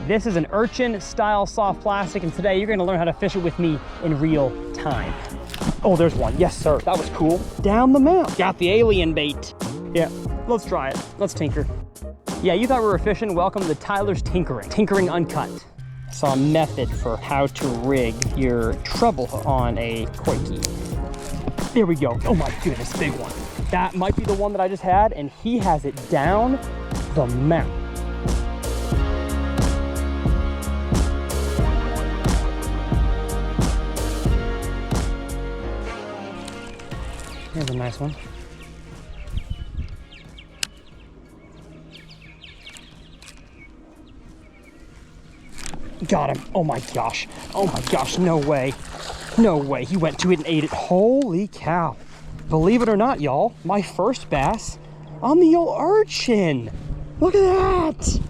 This is an Urchin style soft plastic, and today you're gonna learn how to fish it with me in real time. Oh, there's one. Yes, sir. That was cool. Down the mount. Got the alien bait. Yeah, let's try it. Let's tinker. Yeah, you thought we were fishing? Welcome to Tyler's Tinkering. Tinkering Uncut. I saw a method for how to rig your treble on a COIKE. There we go. Oh my goodness, big one. That might be the one that I just had, and he has it down the mount. Here's a nice one. Got him. Oh my gosh. Oh my gosh, no way. No way. He went to it and ate it. Holy cow. Believe it or not, y'all, my first bass on the old Urchin. Look at that.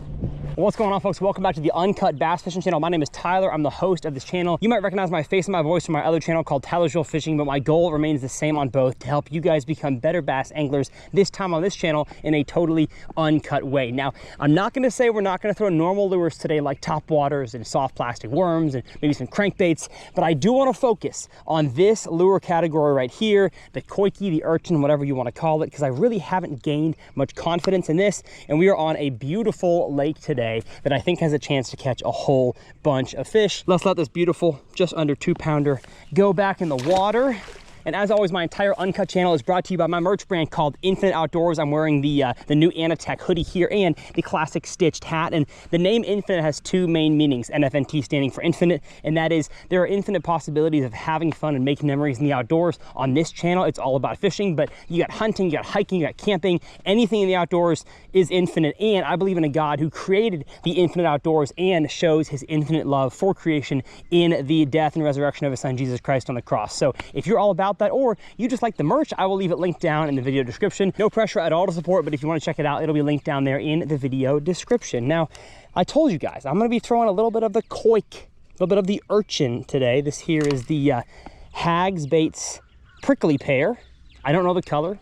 What's going on, folks? Welcome back to the Uncut Bass Fishing Channel. My name is Tyler. I'm the host of this channel. You might recognize my face and my voice from my other channel called Tyler's Real Fishing, but my goal remains the same on both, to help you guys become better bass anglers, this time on this channel in a totally uncut way. Now, I'm not gonna say we're not gonna throw normal lures today like top waters and soft plastic worms and maybe some crankbaits, but I do wanna focus on this lure category right here, the COIKE, the Urchin, whatever you wanna call it, because I really haven't gained much confidence in this, and we are on a beautiful lake today that I think has a chance to catch a whole bunch of fish. Let's let this beautiful, just under 2-pounder go back in the water. And as always, my entire Uncut channel is brought to you by my merch brand called Infinite Outdoors. I'm wearing the new Anatech hoodie here and the classic stitched hat. And the name Infinite has two main meanings, NFNT standing for infinite, and that is there are infinite possibilities of having fun and making memories in the outdoors. On this channel, it's all about fishing, but you got hunting, you got hiking, you got camping, anything in the outdoors is infinite. And I believe in a God who created the infinite outdoors and shows his infinite love for creation in the death and resurrection of his son, Jesus Christ on the cross. So if you're all about that, or you just like the merch, I will leave it linked down in the video description. No pressure at all to support, but if you want to check it out, it'll be linked down there in the video description. Now, I told you guys, I'm going to be throwing a little bit of the COIKE, a little bit of the Urchin today. This here is the Hags Baits Prickly Pear. I don't know the color.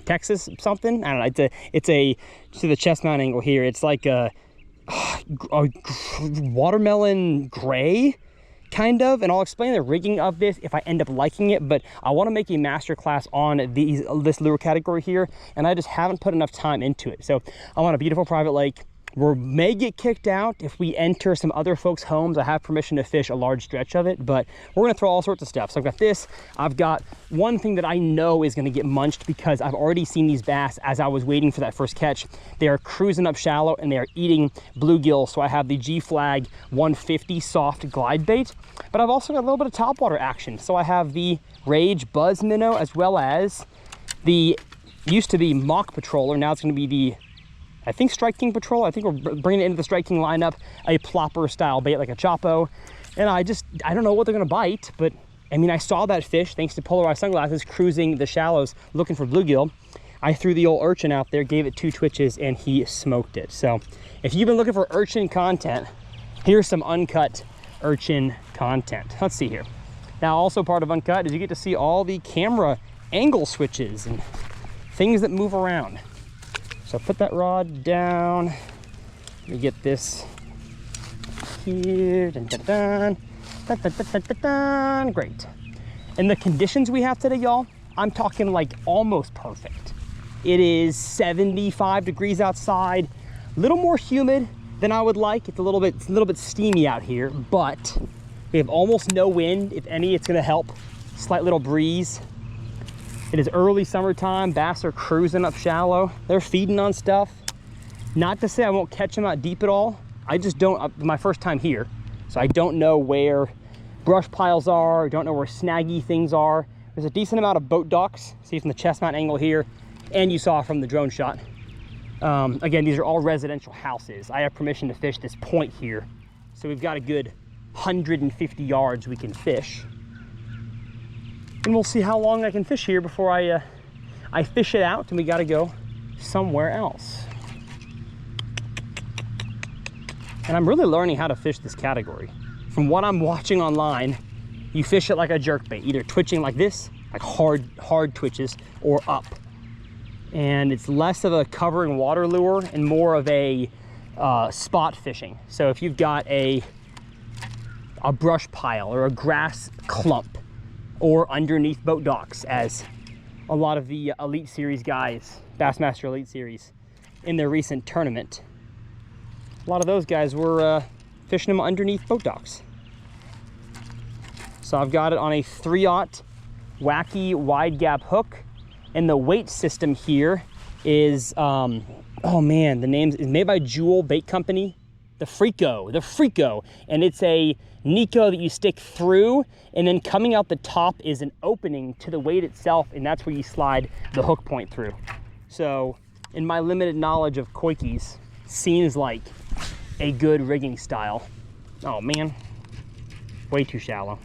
Texas something? I don't know. It's a to the chest mount angle here. It's like a watermelon gray, kind of, and I'll explain the rigging of this if I end up liking it, but I want to make a master class on this lure category here, and I just haven't put enough time into it. So I want a beautiful private lake. We may get kicked out if we enter some other folks' homes. I have permission to fish a large stretch of it, but we're gonna throw all sorts of stuff. So I've got this, I've got one thing that I know is gonna get munched because I've already seen these bass as I was waiting for that first catch. They are cruising up shallow and they are eating bluegill. So I have the G-Flag 150 soft glide bait, but I've also got a little bit of topwater action. So I have the Rage Buzz Minnow, as well as the, used to be Mock Patroller, now it's gonna be the, I think, Strike King Patrol. I think we're bringing it into the Strike King lineup, a plopper style bait like a Chopo. And I don't know what they're gonna bite, but I mean, I saw that fish, thanks to polarized sunglasses, cruising the shallows looking for bluegill. I threw the old Urchin out there, gave it 2 twitches, and he smoked it. So if you've been looking for Urchin content, here's some Uncut Urchin content. Let's see here. Now, also part of Uncut is you get to see all the camera angle switches and things that move around. So put that rod down. Let me get this here. Dun, dun, dun. Dun, dun, dun, dun, dun, dun. Great. And the conditions we have today, y'all, I'm talking like almost perfect. It is 75 degrees outside, a little more humid than I would like. It's a little bit steamy out here, but we have almost no wind. If any, it's gonna help. Slight little breeze. It is early summertime. Bass are cruising up shallow. They're feeding on stuff. Not to say I won't catch them out deep at all. I just don't, my first time here, so I don't know where brush piles are, don't know where snaggy things are. There's a decent amount of boat docks, see from the chest mount angle here, and you saw from the drone shot. Again, these are all residential houses. I have permission to fish this point here, so we've got a good 150 yards we can fish. And we'll see how long I can fish here before I fish it out and we gotta go somewhere else. And I'm really learning how to fish this category. From what I'm watching online, you fish it like a jerkbait, either twitching like this, like hard twitches, or up. And it's less of a covering water lure and more of a spot fishing. So if you've got a brush pile or a grass clump or underneath boat docks, as a lot of the Elite Series guys, Bassmaster Elite Series, in their recent tournament, a lot of those guys were fishing them underneath boat docks. So I've got it on a 3/0 wacky wide gap hook, and the weight system here is, oh man, the name is made by Jewel Bait Company, the Freako, and it's a Nico that you stick through, and then coming out the top is an opening to the weight itself, and that's where you slide the hook point through. So in my limited knowledge of COIKEs, seems like a good rigging style. Oh man, way too shallow.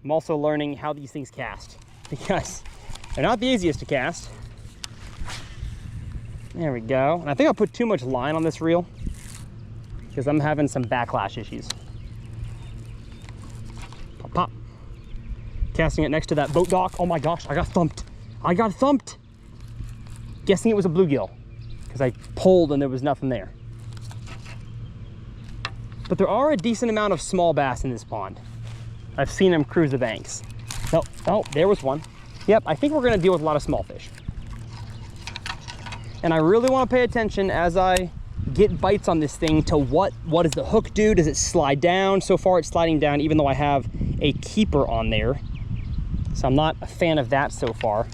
I'm also learning how these things cast, because they're not the easiest to cast. There we go. And I think I put too much line on this reel because I'm having some backlash issues. Pop, pop. Casting it next to that boat dock. Oh my gosh, I got thumped. I got thumped. Guessing it was a bluegill because I pulled and there was nothing there. But there are a decent amount of small bass in this pond. I've seen them cruise the banks. Oh, there was one. Yep, I think we're gonna deal with a lot of small fish. And I really wanna pay attention as I get bites on this thing to what does the hook do? Does it slide down? So far it's sliding down even though I have a keeper on there. So I'm not a fan of that so far.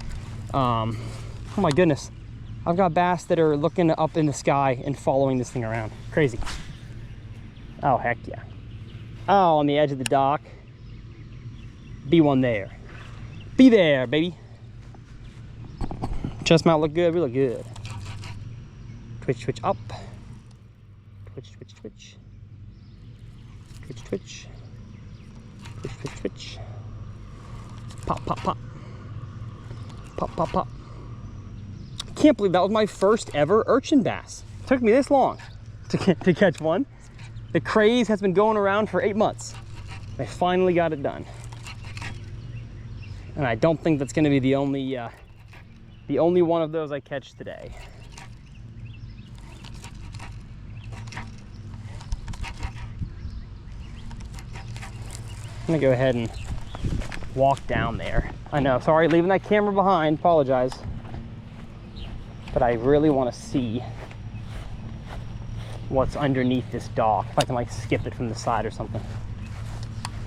Oh my goodness. I've got bass that are looking up in the sky and following this thing around. Crazy. Oh, heck yeah. Oh, on the edge of the dock. Be one there. Be there, baby. Chest mount look good, we look good. Twitch, twitch up. Twitch, twitch, twitch. Twitch, twitch. Twitch, twitch, twitch. Pop, pop, pop. Pop, pop, pop. I can't believe that was my first ever urchin bass. It took me this long to catch one. The craze has been going around for 8 months. I finally got it done. And I don't think that's gonna be the only one of those I catch today. I'm gonna go ahead and walk down there. I know, sorry, leaving that camera behind, apologize. But I really wanna see what's underneath this dock. If I can like skip it from the side or something.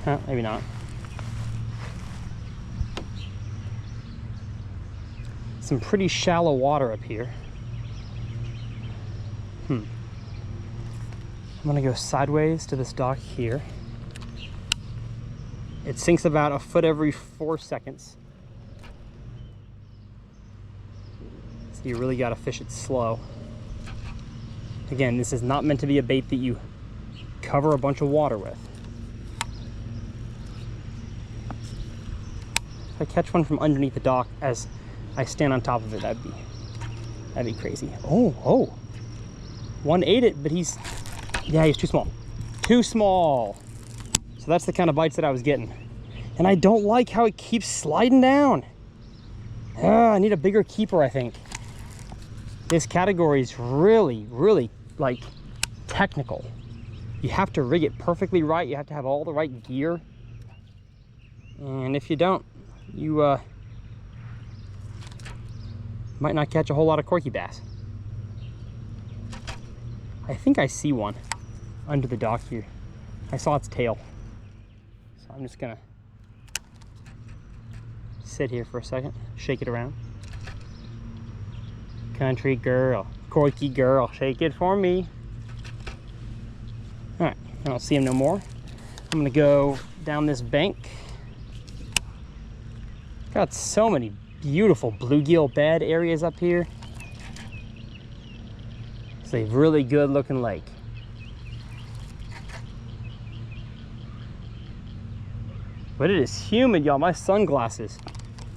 Huh, maybe not. Some pretty shallow water up here. I'm gonna go sideways to this dock here. It sinks about a foot every 4 seconds. So you really gotta fish it slow. Again, this is not meant to be a bait that you cover a bunch of water with. If I catch one from underneath the dock as I stand on top of it, that'd be crazy. Oh, one ate it, but he's too small. Too small. So that's the kind of bites that I was getting. And I don't like how it keeps sliding down. I need a bigger keeper, I think. This category is really, really like technical. You have to rig it perfectly right. You have to have all the right gear. And if you don't, you might not catch a whole lot of COIKE bass. I think I see one under the dock here. I saw its tail. So I'm just gonna sit here for a second, shake it around. Country girl, COIKE girl, shake it for me. All right, I don't see him no more. I'm gonna go down this bank. Got so many beautiful bluegill bed areas up here. It's a really good looking lake. But it is humid, y'all. My sunglasses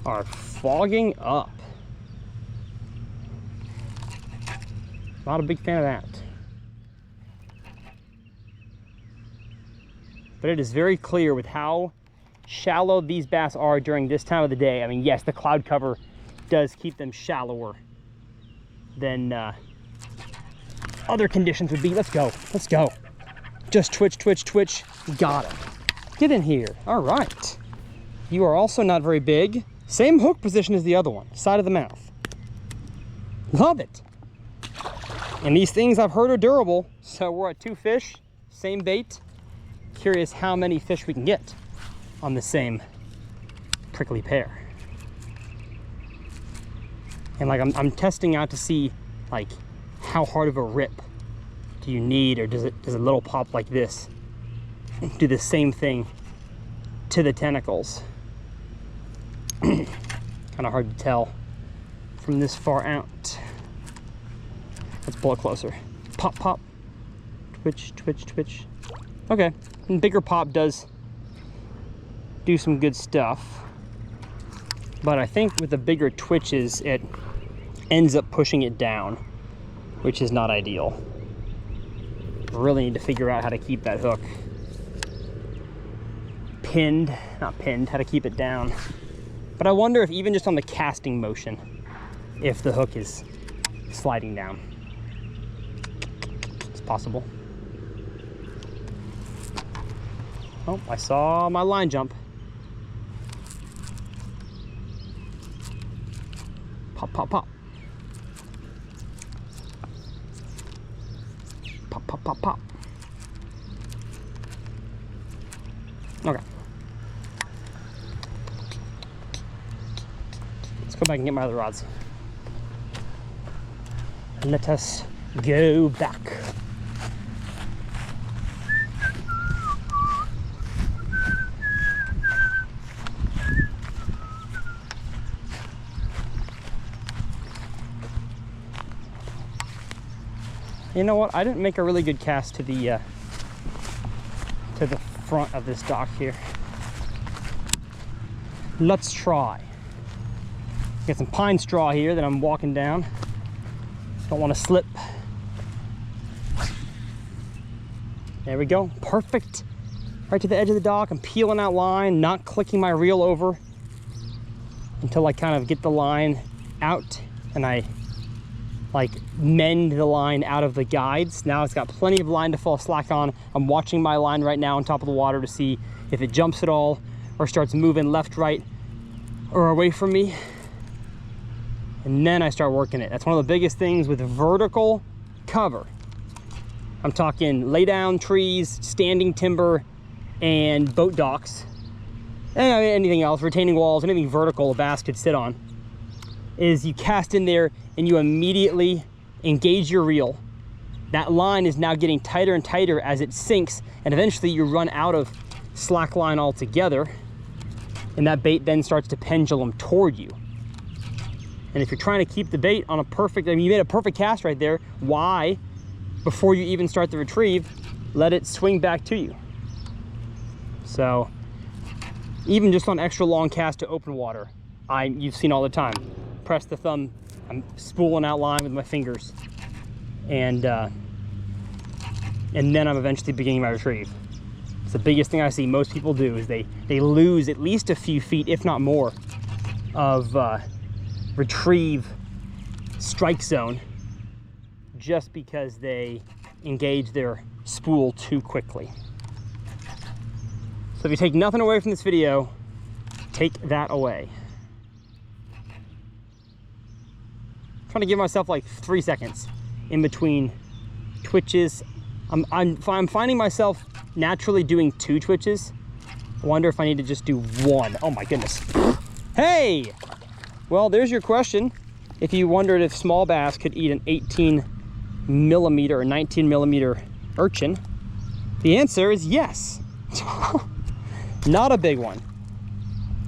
are fogging up. Not a big fan of that. But it is very clear with how shallow these bass are during this time of the day. I mean, yes, the cloud cover does keep them shallower than other conditions would be. Let's go, let's go. Just twitch, twitch, twitch, got it. Get in here, all right. You are also not very big. Same hook position as the other one, side of the mouth. Love it. And these things I've heard are durable. So we're at 2 fish, same bait. Curious how many fish we can get on the same prickly pear. And like I'm testing out to see like how hard of a rip do you need, or does a little pop like this do the same thing to the tentacles? Kind of hard to tell from this far out. Let's pull it closer. Pop, pop. Twitch, twitch, twitch. Okay, and bigger pop does do some good stuff. But I think with the bigger twitches, it ends up pushing it down, which is not ideal. Really need to figure out how to keep that hook pinned, not pinned, how to keep it down. But I wonder if even just on the casting motion, if the hook is sliding down. It's possible. Oh, I saw my line jump. Pop, pop, pop. Pop, pop, pop, pop. Okay. Let's go back and get my other rods. Let us go back. You know what? I didn't make a really good cast to the front of this dock here. Let's try. Get some pine straw here that I'm walking down. Don't want to slip. There we go. Perfect. Right to the edge of the dock. I'm peeling out line, not clicking my reel over until I kind of get the line out and I like mend the line out of the guides. Now it's got plenty of line to fall slack on. I'm watching my line right now on top of the water to see if it jumps at all or starts moving left, right, or away from me. And then I start working it. That's one of the biggest things with vertical cover. I'm talking lay down trees, standing timber, and boat docks, and anything else, retaining walls, anything vertical a bass could sit on, is you cast in there and you immediately engage your reel. That line is now getting tighter and tighter as it sinks, and eventually you run out of slack line altogether, and that bait then starts to pendulum toward you. And if you're trying to keep the bait on a perfect, I mean, you made a perfect cast right there, why, before you even start the retrieve, let it swing back to you? So, even just on extra long cast to open water, you've seen all the time. Press the thumb, I'm spooling out line with my fingers, and then I'm eventually beginning my retrieve. It's the biggest thing I see most people do is they lose at least a few feet, if not more, of retrieve strike zone just because they engage their spool too quickly. So if you take nothing away from this video, take that away. I'm trying to give myself like 3 seconds in between twitches. I'm finding myself naturally doing 2 twitches. I wonder if I need to just do 1. Oh my goodness. Hey! Well, there's your question. If you wondered if small bass could eat an 18 millimeter or 19 millimeter urchin, the answer is yes. Not a big one.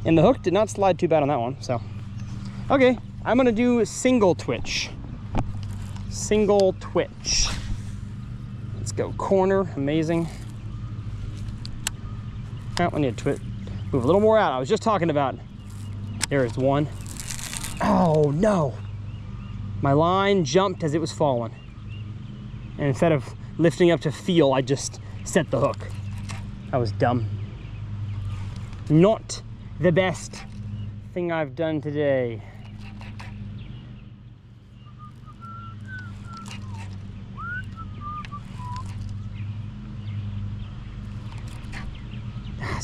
And the hook did not slide too bad on that one, so. Okay, I'm gonna do a single twitch. Single twitch. Let's go corner, amazing. Oh, I need to move a little more out. I was just talking about, there is one. Oh no, my line jumped as it was falling. And instead of lifting up to feel, I just set the hook. That was dumb. Not the best thing I've done today.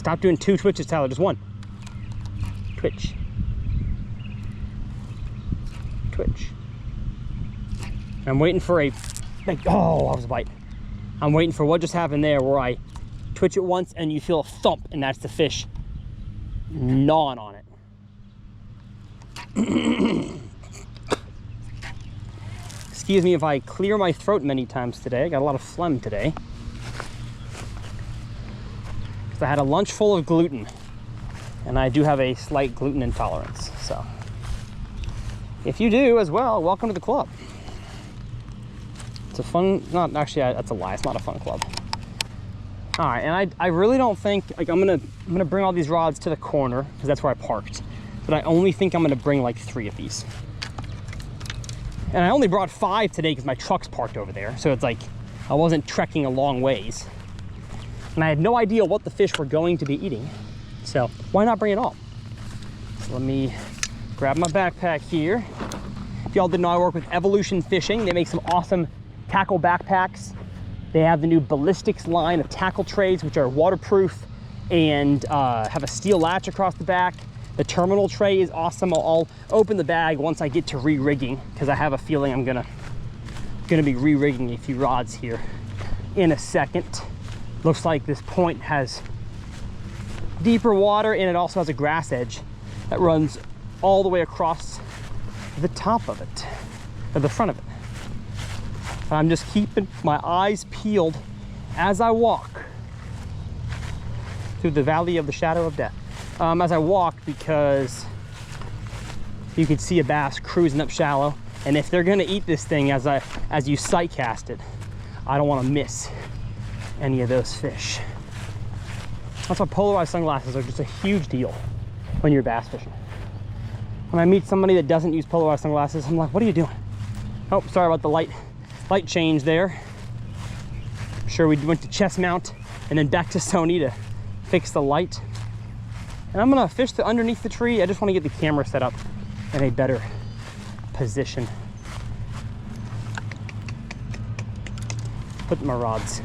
Stop doing 2 twitches, Tyler, just 1. Twitch. Twitch. I'm waiting for a, like, oh, that was a bite. I'm waiting for what just happened there, where I twitch it once and you feel a thump, and that's the fish gnawing on it. Excuse me if I clear my throat many times today. I got a lot of phlegm today. Because I had a lunch full of gluten. And I do have a slight gluten intolerance. So if you do as well, welcome to the club. It's a fun, not actually, that's a lie. It's not a fun club. All right, and I really don't think, like, I'm gonna bring all these rods to the corner because that's where I parked. But I only think I'm gonna bring like 3 of these. And I only brought 5 today because my truck's parked over there. So it's like, I wasn't trekking a long ways. And I had no idea what the fish were going to be eating. So why not bring it all? So let me grab my backpack here. If y'all didn't know, I work with Evolution Fishing. They make some awesome tackle backpacks. They have the new Ballistics line of tackle trays, which are waterproof and have a steel latch across the back. The terminal tray is awesome. I'll open the bag once I get to re-rigging, because I have a feeling I'm gonna be re-rigging a few rods here in a second. Looks like this point has deeper water, and it also has a grass edge that runs all the way across the top of it, or the front of it. But I'm just keeping my eyes peeled as I walk through the valley of the shadow of death. As I walk, because you can see a bass cruising up shallow, and if they're gonna eat this thing as you sight cast it, I don't want to miss any of those fish. That's why polarized sunglasses are just a huge deal when you're bass fishing. When I meet somebody that doesn't use polarized sunglasses, I'm like, what are you doing? Oh, sorry about the light change there. I'm sure we went to chest mount and then back to Sony to fix the light. And I'm gonna fish underneath the tree. I just want to get the camera set up in a better position. Put my rods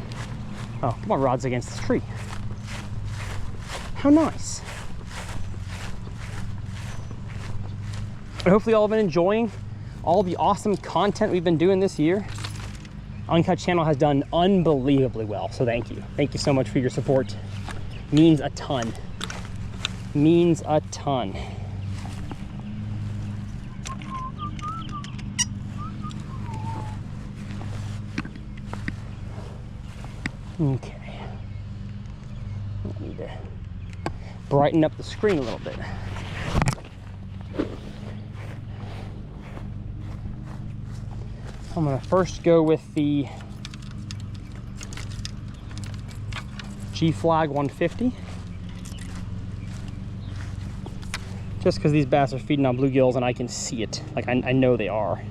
against this tree. How nice. And hopefully y'all have been enjoying all the awesome content we've been doing this year. Uncut channel has done unbelievably well, so thank you. Thank you so much for your support. Means a ton. Means a ton. Okay. I need to brighten up the screen a little bit. I'm gonna first go with the G-Flag 150. Just because these bass are feeding on bluegills and I can see it. Like, I know they are.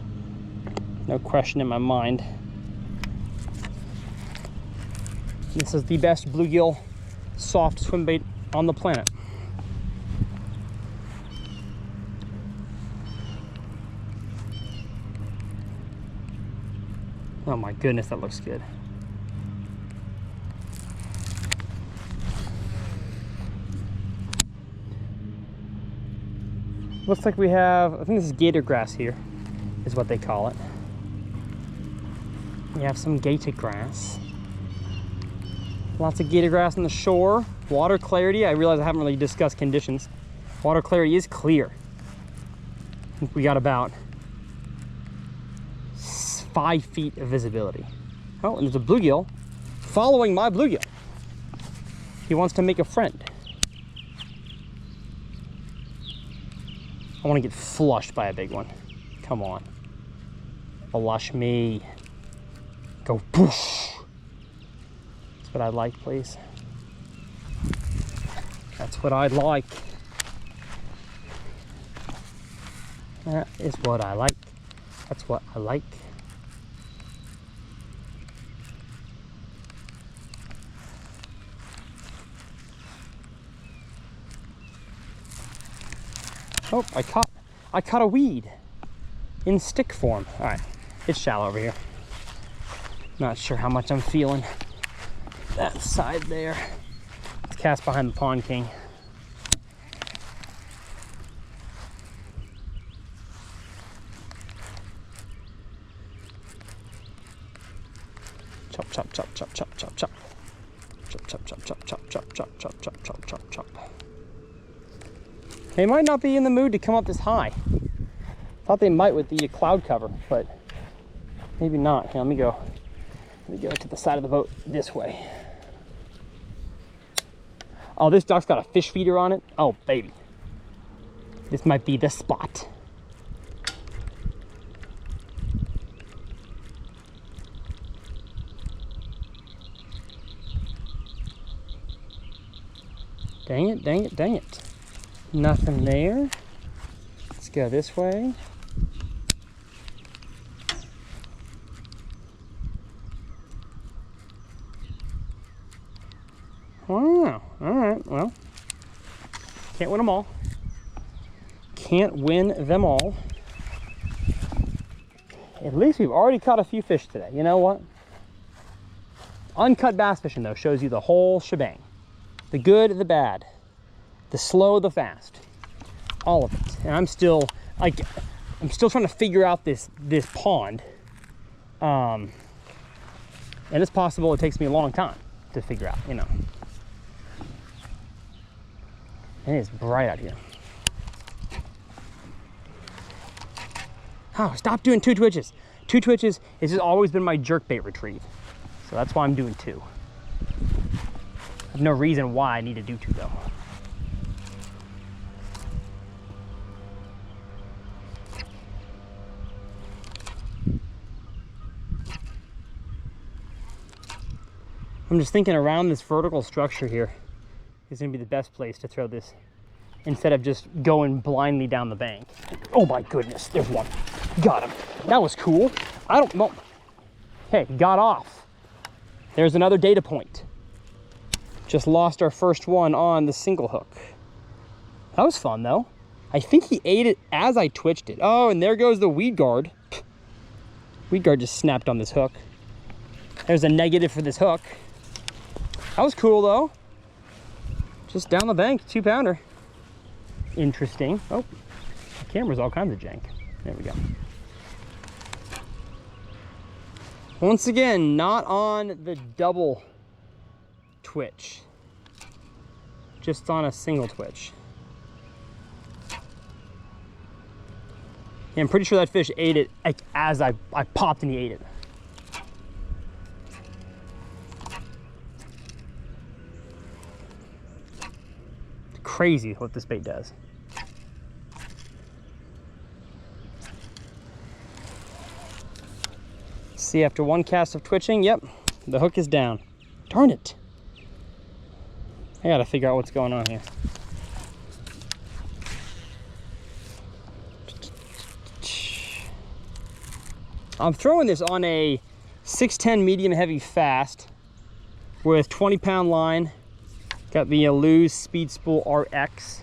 No question in my mind. This is the best bluegill soft swim bait on the planet. Oh my goodness, that looks good. Looks like we have, I think this is gator grass here, is what they call it. We have some gator grass. Lots of gator grass on the shore. Water clarity, I realize I haven't really discussed conditions. Water clarity is clear. I think we got about 5 feet of visibility. Oh, and there's a bluegill following my bluegill. He wants to make a friend. I want to get flushed by a big one. Come on. Flush me. Go poosh. That's what I'd like, please. That's what I'd like. That is what I like. That's what I like. Oh, I caught a weed in stick form. All right, it's shallow over here. Not sure how much I'm feeling that side there. Let's cast behind the Pond King. Chop, chop, chop, chop, chop, chop, chop. Chop, chop, chop, chop, chop, chop, chop, chop, chop, chop, chop, chop. They might not be in the mood to come up this high. Thought they might with the cloud cover, but maybe not. Here, let me go to the side of the boat this way. Oh, this dock's got a fish feeder on it. Oh, baby. This might be the spot. Dang it, dang it, dang it. Nothing there. Let's go this way. Oh, all right, well, can't win them all. Can't win them all. At least we've already caught a few fish today. You know what? Uncut bass fishing, though, shows you the whole shebang. The good, the bad, the slow, the fast, all of it. And I'm still trying to figure out this pond. And it's possible it takes me a long time to figure out, you know. It is bright out here. Oh, stop doing two twitches. Two twitches has just always been my jerkbait retrieve. So that's why I'm doing two. I have no reason why I need to do two though. I'm just thinking around this vertical structure here is gonna be the best place to throw this instead of just going blindly down the bank. Oh my goodness, there's one. Got him. That was cool. I don't know. Hey, got off. There's another data point. Just lost our first one on the single hook. That was fun though. I think he ate it as I twitched it. Oh, and there goes the weed guard. Weed guard just snapped on this hook. There's a negative for this hook. That was cool though. Just down the bank, 2-pounder. Interesting. Oh, the camera's all kinds of jank. There we go. Once again, not on the double twitch. Just on a single twitch. Yeah, I'm pretty sure that fish ate it like as I popped and he ate it. Crazy what this bait does. See, after one cast of twitching, yep, the hook is down. Darn it. I gotta figure out what's going on here. I'm throwing this on a 610 medium heavy fast with 20-pound line. Got the Lose Speed Spool RX.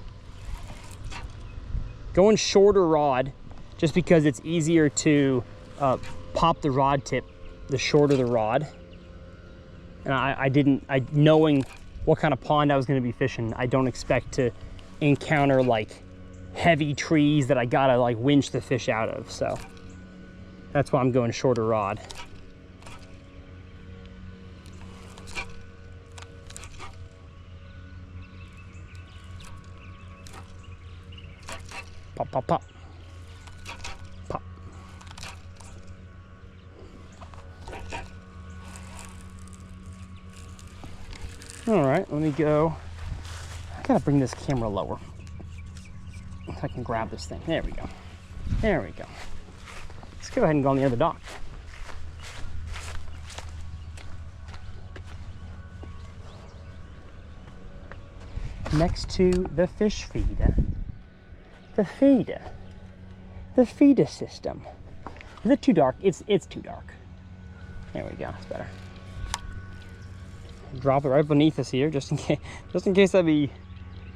Going shorter rod just because it's easier to pop the rod tip the shorter the rod. And knowing what kind of pond I was going to be fishing, I don't expect to encounter like heavy trees that I gotta like winch the fish out of. So that's why I'm going shorter rod. Pop, pop, pop. Pop. All right, let me go. I gotta bring this camera lower so I can grab this thing. There we go. There we go. Let's go ahead and go on the other dock. Next to the fish feeder. The feeder system. Is it too dark? It's too dark. There we go. It's better. Drop it right beneath us here, just in case I'd be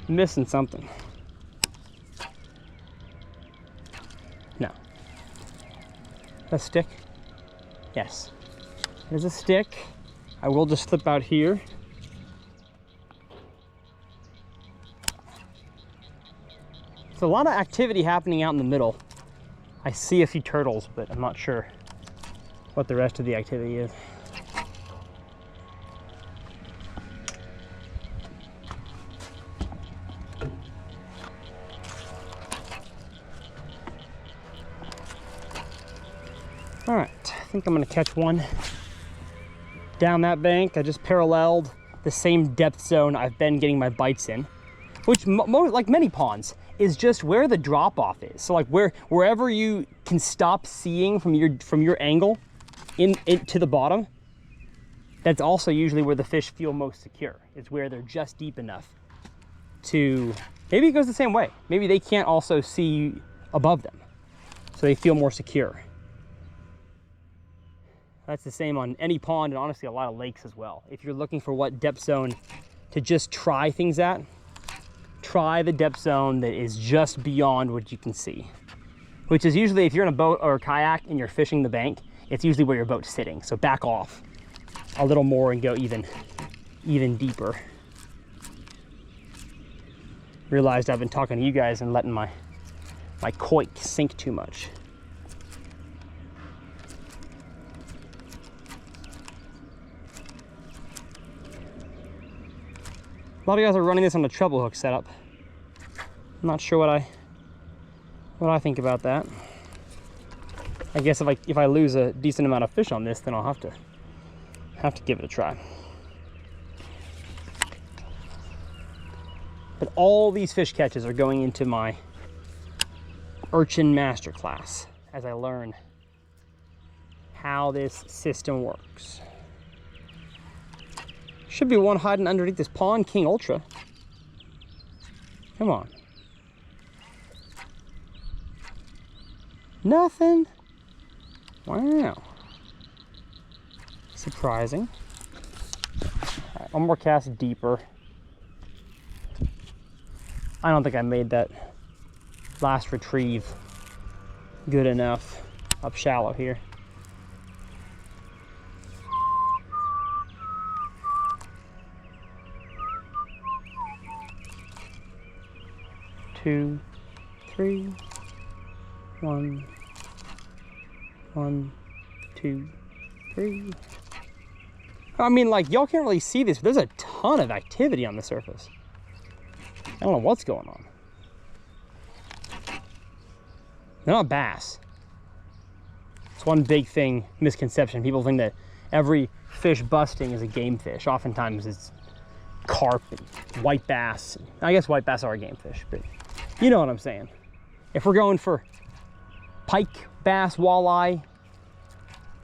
missing something. No. A stick? Yes. There's a stick. I will just slip out here. So a lot of activity happening out in the middle. I see a few turtles, but I'm not sure what the rest of the activity is. All right, I think I'm gonna catch one down that bank. I just paralleled the same depth zone I've been getting my bites in, which like many ponds is just where the drop off is. So like wherever you can stop seeing from your angle to the bottom, that's also usually where the fish feel most secure. It's where they're just deep enough to, maybe it goes the same way. Maybe they can't also see above them, so they feel more secure. That's the same on any pond, and honestly a lot of lakes as well. If you're looking for what depth zone to just try things at, try the depth zone that is just beyond what you can see, which is usually, if you're in a boat or a kayak and you're fishing the bank, it's usually where your boat's sitting. So back off a little more and go even deeper. Realized I've been talking to you guys and letting my COIKE sink too much. A lot of guys are running this on a treble hook setup. I'm not sure what I think about that. I guess if I lose a decent amount of fish on this, then I'll have to give it a try. But all these fish catches are going into my Urchin masterclass as I learn how this system works. Should be one hiding underneath this Pond King Ultra. Come on. Nothing. Wow. Surprising. All right, one more cast deeper. I don't think I made that last retrieve good enough up shallow here. Two, three, one, two, three. I mean, like, y'all can't really see this, but there's a ton of activity on the surface. I don't know what's going on. They're not bass. It's one big thing, misconception. People think that every fish busting is a game fish. Oftentimes it's carp and white bass. I guess white bass are a game fish, but you know what I'm saying. If we're going for pike, bass, walleye,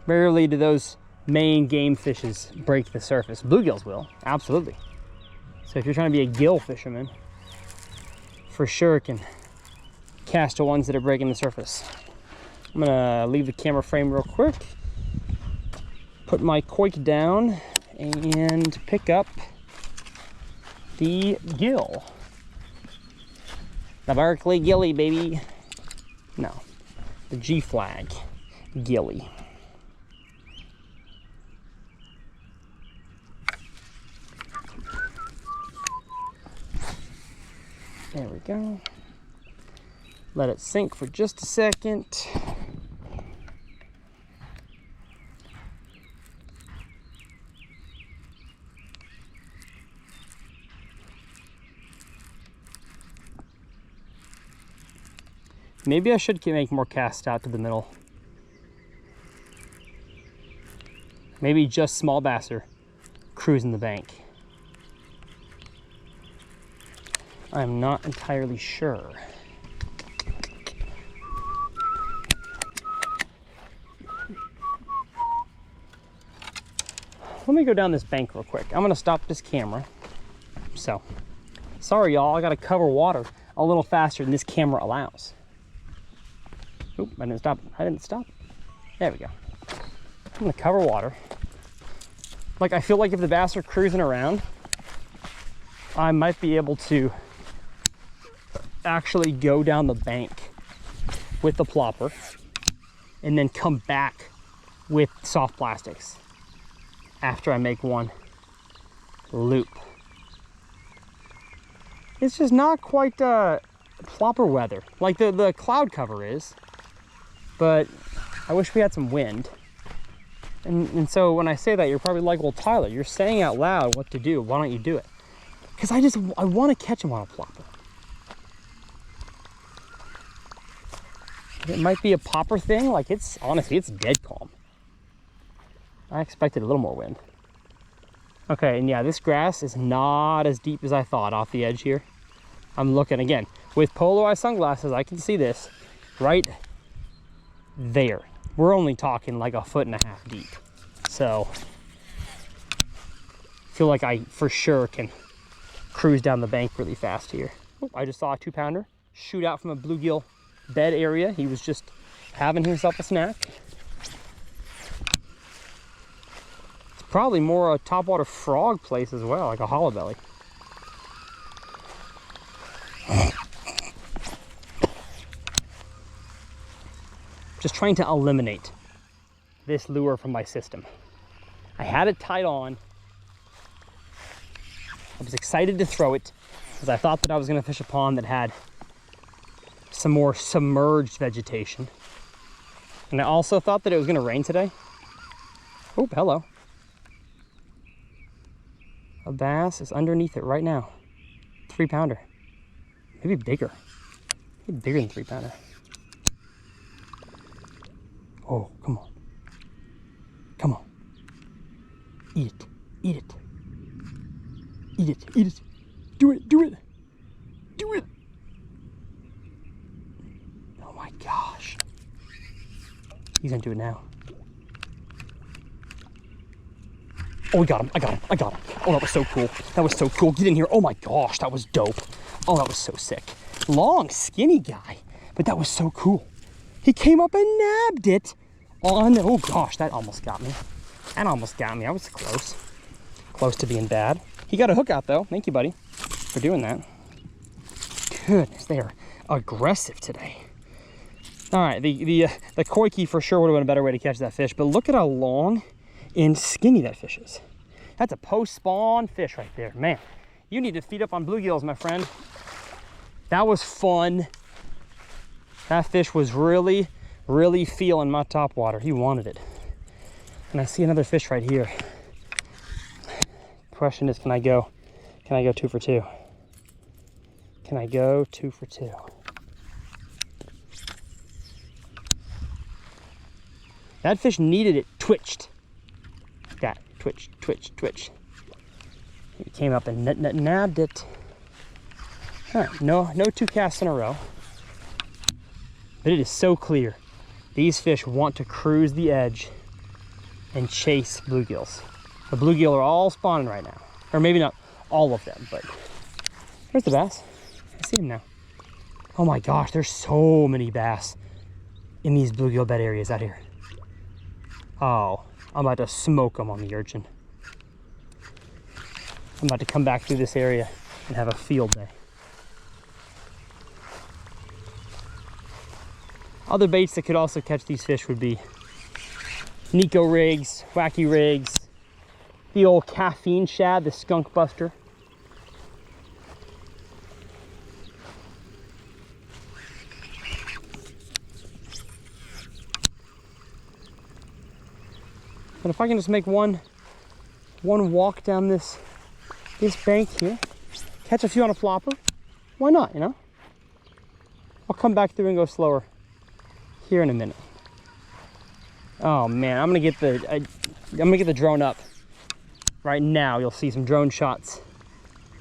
rarely do those main game fishes break the surface. Bluegills will, absolutely. So if you're trying to be a gill fisherman, for sure can cast the ones that are breaking the surface. I'm gonna leave the camera frame real quick, put my COIKE down, and pick up the gill. The Berkeley gilly, baby. No, the G flag gilly. There we go. Let it sink for just a second. Maybe I should make more casts out to the middle. Maybe just small bass are cruising the bank. I'm not entirely sure. Let me go down this bank real quick. I'm gonna stop this camera. So, sorry y'all, I gotta cover water a little faster than this camera allows. Oop, I didn't stop. I didn't stop. There we go. I'm gonna cover water. Like, I feel like if the bass are cruising around, I might be able to actually go down the bank with the plopper and then come back with soft plastics after I make one loop. It's just not quite plopper weather. Like the cloud cover is, but I wish we had some wind. And so when I say that, you're probably like, well, Tyler, you're saying out loud what to do. Why don't you do it? Because I want to catch them on a plopper. It might be a popper thing. Like honestly, it's dead calm. I expected a little more wind. Okay, and yeah, this grass is not as deep as I thought off the edge here. I'm looking again with polarized sunglasses. I can see this right there. We're only talking like 1.5 feet deep. So I feel like I for sure can cruise down the bank really fast here. Oh, I just saw a 2-pounder shoot out from a bluegill bed area. He was just having himself a snack. It's probably more a topwater frog place as well, like a hollow belly. Just trying to eliminate this lure from my system. I had it tied on. I was excited to throw it because I thought that I was going to fish a pond that had some more submerged vegetation. And I also thought that it was going to rain today. Oh, hello. A bass is underneath it right now. 3-pounder. Maybe bigger. Maybe bigger than 3-pounder. Oh, come on. Come on. Eat it. Eat it. Eat it. Eat it. Do it. Do it. Do it. Oh my gosh. He's gonna do it now. Oh, we got him. I got him. I got him. Oh, that was so cool. That was so cool. Get in here. Oh my gosh, that was dope. Oh, that was so sick. Long, skinny guy. But that was so cool. He came up and nabbed it on, oh gosh, that almost got me. That almost got me. I was close. Close to being bad. He got a hook out though. Thank you, buddy, for doing that. Goodness, they are aggressive today. All right, the COIKE for sure would have been a better way to catch that fish, but look at how long and skinny that fish is. That's a post-spawn fish right there. Man, you need to feed up on bluegills, my friend. That was fun. That fish was really feeling my top water. He wanted it. And I see another fish right here. Question is, can I go 2 for 2? Can I go 2 for 2? That fish needed it twitched. Like that. Twitch, twitch, twitch. He came up and nabbed it. All right, no 2 casts in a row. But it is so clear. These fish want to cruise the edge and chase bluegills. The bluegill are all spawning right now. Or maybe not all of them, but there's the bass. I see him now. Oh my gosh, there's so many bass in these bluegill bed areas out here. Oh, I'm about to smoke them on the Urchin. I'm about to come back through this area and have a field day. Other baits that could also catch these fish would be Nico rigs, wacky rigs, the old caffeine shad, the skunk buster. But if I can just make one walk down this bank here, catch a few on a flopper, why not, you know? I'll come back through and go slower here in a minute. Oh man, I'm gonna get the drone up right now. You'll see some drone shots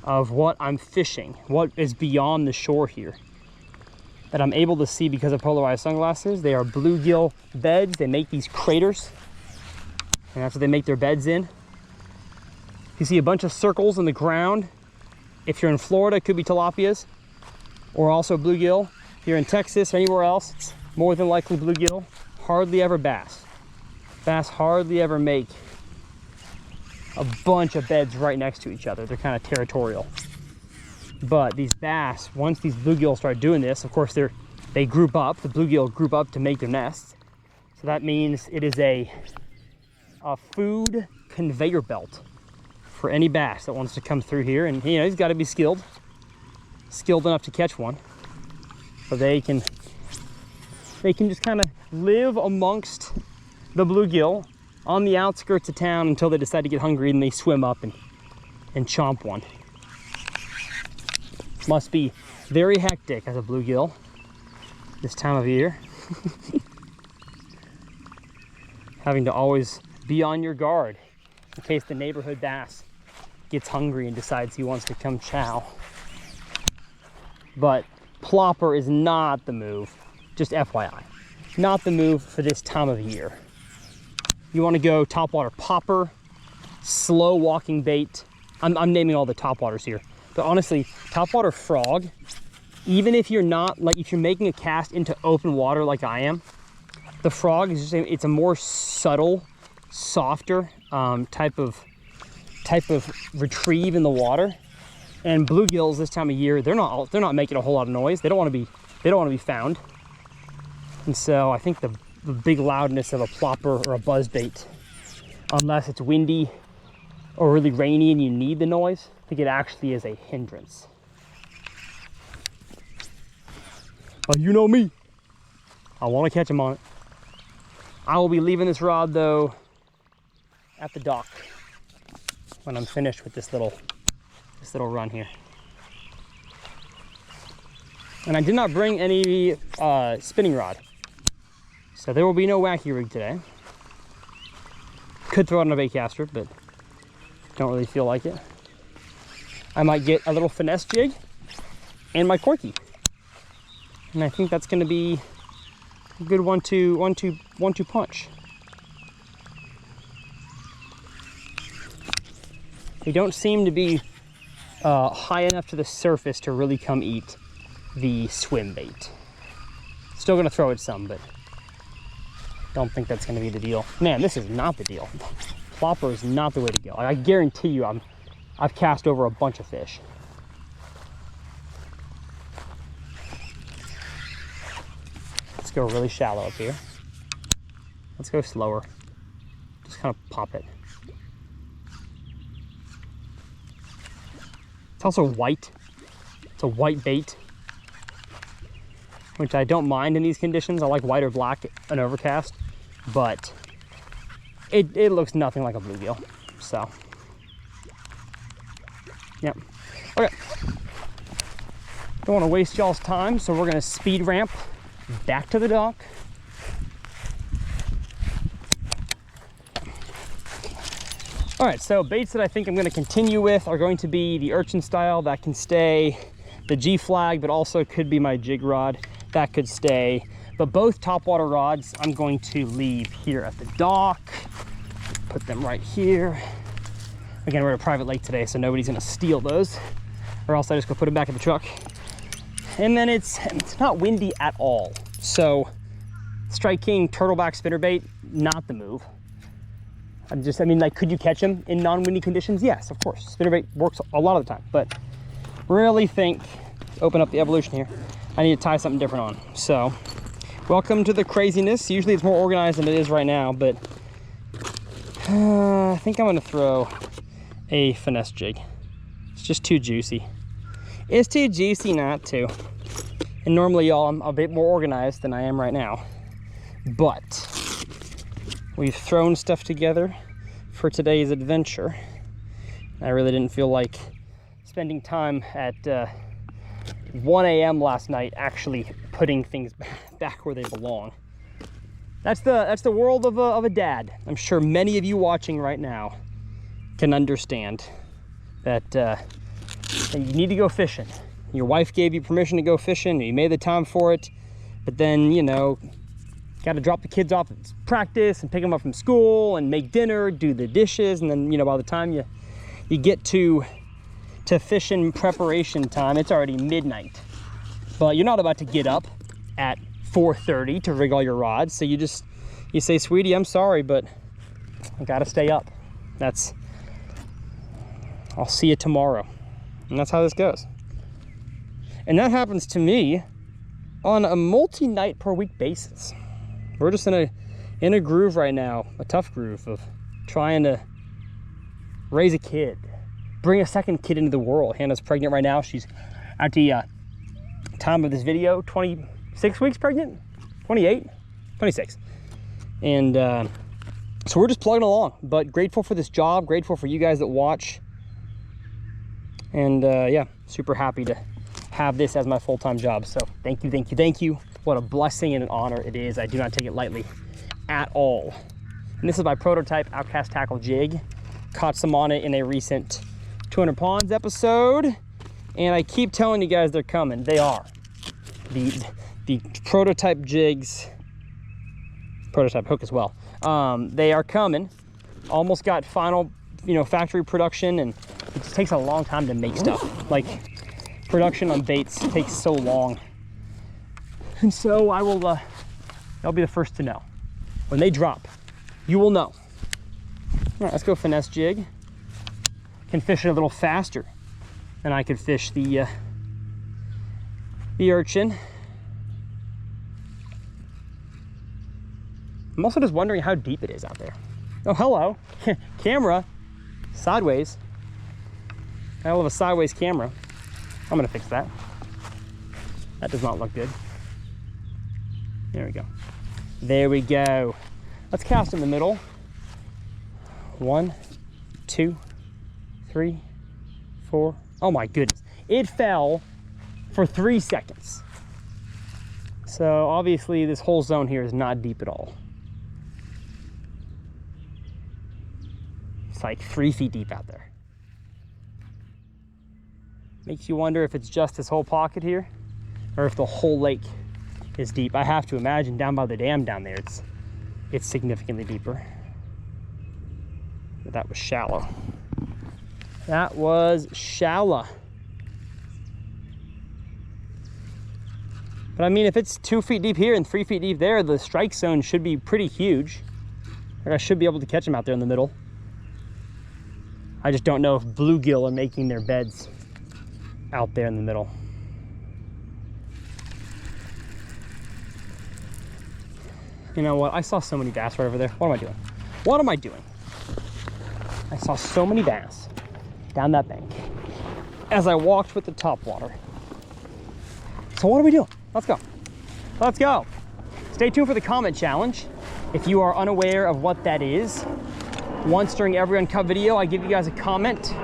of what I'm fishing, what is beyond the shore here that I'm able to see because of polarized sunglasses. They are bluegill beds. They make these craters, and that's what they make their beds in. You see a bunch of circles in the ground. If you're in Florida, it could be tilapias or also bluegill. If you're in Texas or anywhere else, it's more than likely bluegill. Hardly ever bass. Bass hardly ever make a bunch of beds right next to each other. They're kind of territorial. But these bass, once these bluegill start doing this, of course they group up. The bluegill group up to make their nests. So that means it is a food conveyor belt for any bass that wants to come through here. And you know, he's got to be skilled enough to catch one. So they can just kind of live amongst the bluegill on the outskirts of town until they decide to get hungry and they swim up and chomp one. Must be very hectic as a bluegill this time of year. Having to always be on your guard in case the neighborhood bass gets hungry and decides he wants to come chow. But plopper is not the move, just FYI. Not the move for this time of year. You want to go topwater popper, slow walking bait. I'm naming all the topwaters here. But honestly, topwater frog, even if you're not, like if you're making a cast into open water like I am, the frog is just, it's a more subtle, softer type of retrieve in the water. And bluegills this time of year, they're not making a whole lot of noise. They don't want to be found. And so I think the big loudness of a plopper or a buzzbait, unless it's windy or really rainy and you need the noise, I think it actually is a hindrance. But you know me, I want to catch them on it. I will be leaving this rod though at the dock when I'm finished with this little run here. And I did not bring any spinning rod, so there will be no wacky rig today. Could throw it on a bait caster, but don't really feel like it. I might get a little finesse jig and my COIKE, and I think that's going to be a good 1-2 punch. They don't seem to be high enough to the surface to really come eat the swim bait. Still gonna throw it some, but don't think that's gonna be the deal. Man, this is not the deal. Plopper is not the way to go. I guarantee you I've cast over a bunch of fish. Let's go really shallow up here. Let's go slower. Just kind of pop it. It's also white. It's a white bait, which I don't mind in these conditions. I like white or black and overcast, but it looks nothing like a bluegill. So, yep. Okay. Don't want to waste y'all's time, so we're gonna speed ramp back to the dock. All right, so baits that I think I'm going to continue with are going to be the Urchin style that can stay, the G flag, but also could be my jig rod that could stay. But both topwater rods I'm going to leave here at the dock. Put them right here. Again, we're at a private lake today, so nobody's going to steal those, or else I just go put them back in the truck. And then it's not windy at all, so Strike King turtleback spinnerbait, not the move. I mean, like, could you catch them in non-windy conditions? Yes, of course. Spinnerbait works a lot of the time, but really think, open up the evolution here, I need to tie something different on. So, welcome to the craziness. Usually it's more organized than it is right now, but I think I'm gonna throw a finesse jig. It's just too juicy. It's too juicy not to. And normally, y'all, I'm a bit more organized than I am right now, but we've thrown stuff together for today's adventure. I really didn't feel like spending time at 1 a.m. last night actually putting things back where they belong. That's the world of a dad. I'm sure many of you watching right now can understand that you need to go fishing. Your wife gave you permission to go fishing, you made the time for it, but then, you know, got to drop the kids off at practice and pick them up from school and make dinner, do the dishes, and then, you know, by the time you get to fishing preparation time, it's already midnight. But you're not about to get up at 4:30 to rig all your rods, so you say, sweetie, I'm sorry, but I got to stay up. I'll see you tomorrow. And that's how this goes. And that happens to me on a multi-night per week basis. We're just in a groove right now, a tough groove of trying to raise a kid, bring a second kid into the world. Hannah's pregnant right now. She's at the time of this video, 26 weeks pregnant, 28, 26. And so we're just plugging along, but grateful for this job, grateful for you guys that watch. And yeah, super happy to have this as my full-time job. So thank you, thank you, thank you. What a blessing and an honor it is. I do not take it lightly at all. And this is my prototype Outcast Tackle jig. Caught some on it in a recent 200 Ponds episode. And I keep telling you guys they're coming. They are. The prototype jigs, prototype hook as well. They are coming. Almost got final, factory production, and it just takes a long time to make stuff. Like, production on baits takes so long. And so I'll be the first to know. When they drop, you will know. All right, let's go finesse jig. Can fish it a little faster than I could fish the urchin. I'm also just wondering how deep it is out there. Oh, hello. Camera. Sideways. I love a sideways camera. I'm gonna fix that. That does not look good. There we go. There we go. Let's cast in the middle. 1, 2, 3, 4. Oh my goodness. It fell for 3 seconds. So obviously this whole zone here is not deep at all. It's like 3 feet deep out there. Makes you wonder if it's just this whole pocket here or if the whole lake is deep. I have to imagine down by the dam down there, it's significantly deeper. But that was shallow. That was shallow. But I mean, if it's 2 feet deep here and 3 feet deep there, the strike zone should be pretty huge. Like I should be able to catch them out there in the middle. I just don't know if bluegill are making their beds out there in the middle. You know what? I saw so many bass right over there. What am I doing? What am I doing? I saw so many bass down that bank as I walked with the top water. So what are we doing? Let's go. Let's go. Stay tuned for the comment challenge. If you are unaware of what that is, once during every Uncut video, I give you guys a comment.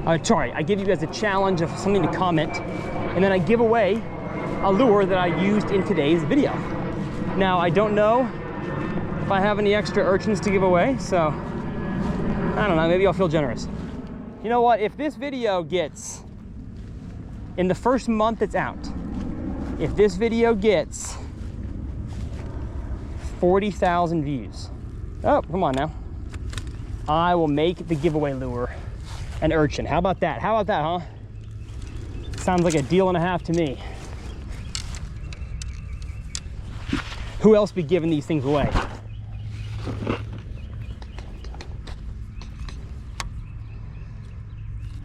I give you guys a challenge of something to comment, and then I give away a lure that I used in today's video. Now, I don't know if I have any extra urchins to give away, so I don't know, maybe I'll feel generous. You know what, if this video gets, in the first month it's out, if this video gets 40,000 views, oh, come on now, I will make the giveaway lure an urchin. How about that? How about that, huh? Sounds like a deal and a half to me. Who else be giving these things away?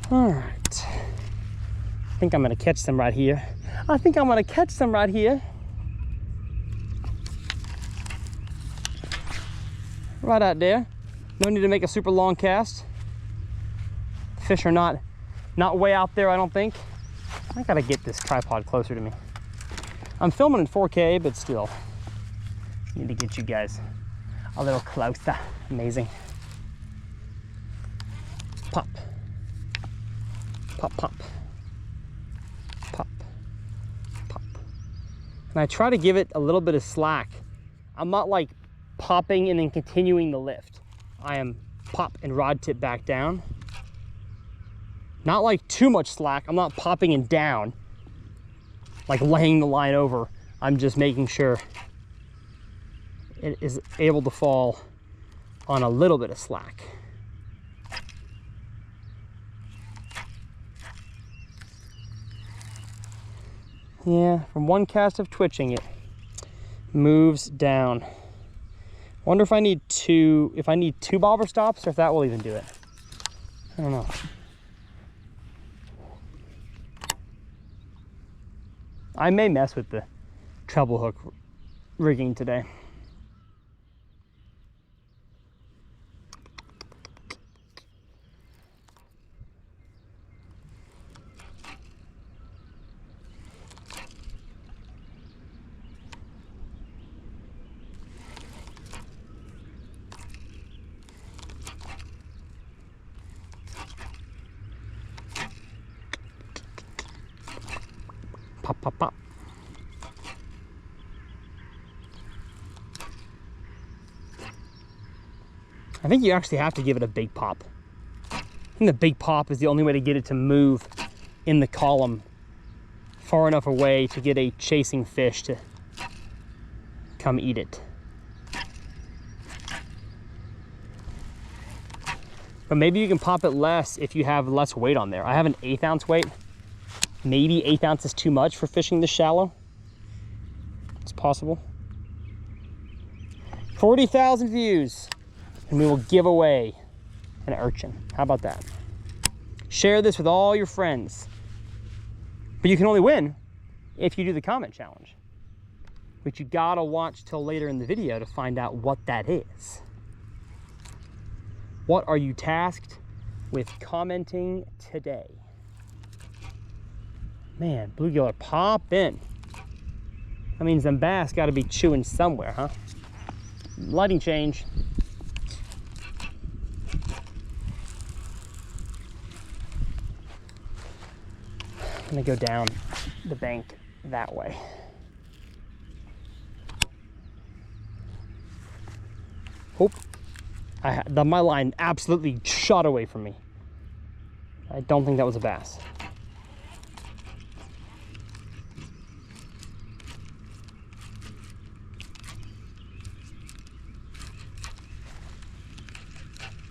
All right. I think I'm gonna catch some right here. I think I'm gonna catch some right here. Right out there. No need to make a super long cast. Fish are not way out there, I don't think. I gotta get this tripod closer to me. I'm filming in 4K, but still. Need to get you guys a little closer. Amazing. Pop. Pop, pop. Pop. Pop. And I try to give it a little bit of slack. I'm not like popping and then continuing the lift. I am pop and rod tip back down. Not like too much slack. I'm not popping and down, like laying the line over. I'm just making sure it is able to fall on a little bit of slack. Yeah, from one cast of twitching, it moves down. Wonder if I need two bobber stops or if that will even do it. I don't know. I may mess with the treble hook rigging today. Pop, pop, pop. I think you actually have to give it a big pop. I think the big pop is the only way to get it to move in the column far enough away to get a chasing fish to come eat it. But maybe you can pop it less if you have less weight on there. I have an 1/8 ounce weight. Maybe 1/8 ounce is too much for fishing this shallow. It's possible. 40,000 views, and we will give away an urchin. How about that? Share this with all your friends. But you can only win if you do the comment challenge, which you gotta watch till later in the video to find out what that is. What are you tasked with commenting today? Man, bluegill are popping. That means them bass gotta be chewing somewhere, huh? Lighting change. I'm gonna go down the bank that way. Hope my line absolutely shot away from me. I don't think that was a bass.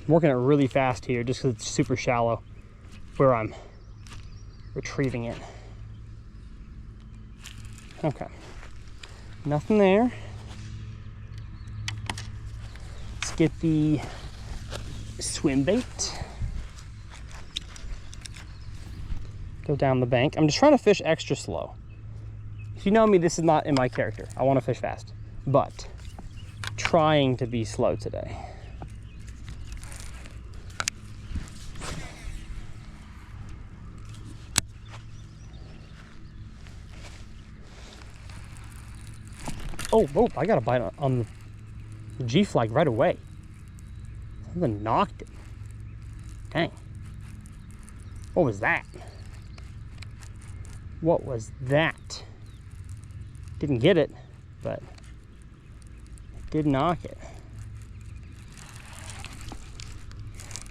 I'm working it really fast here just because it's super shallow where I'm retrieving it. Okay, nothing there. Let's get the swim bait. Go down the bank. I'm just trying to fish extra slow. If you know me, this is not in my character. I want to fish fast, but trying to be slow today. Oh, I got a bite on the G-flag right away. Something knocked it. Dang. What was that? What was that? Didn't get it, but it did knock it.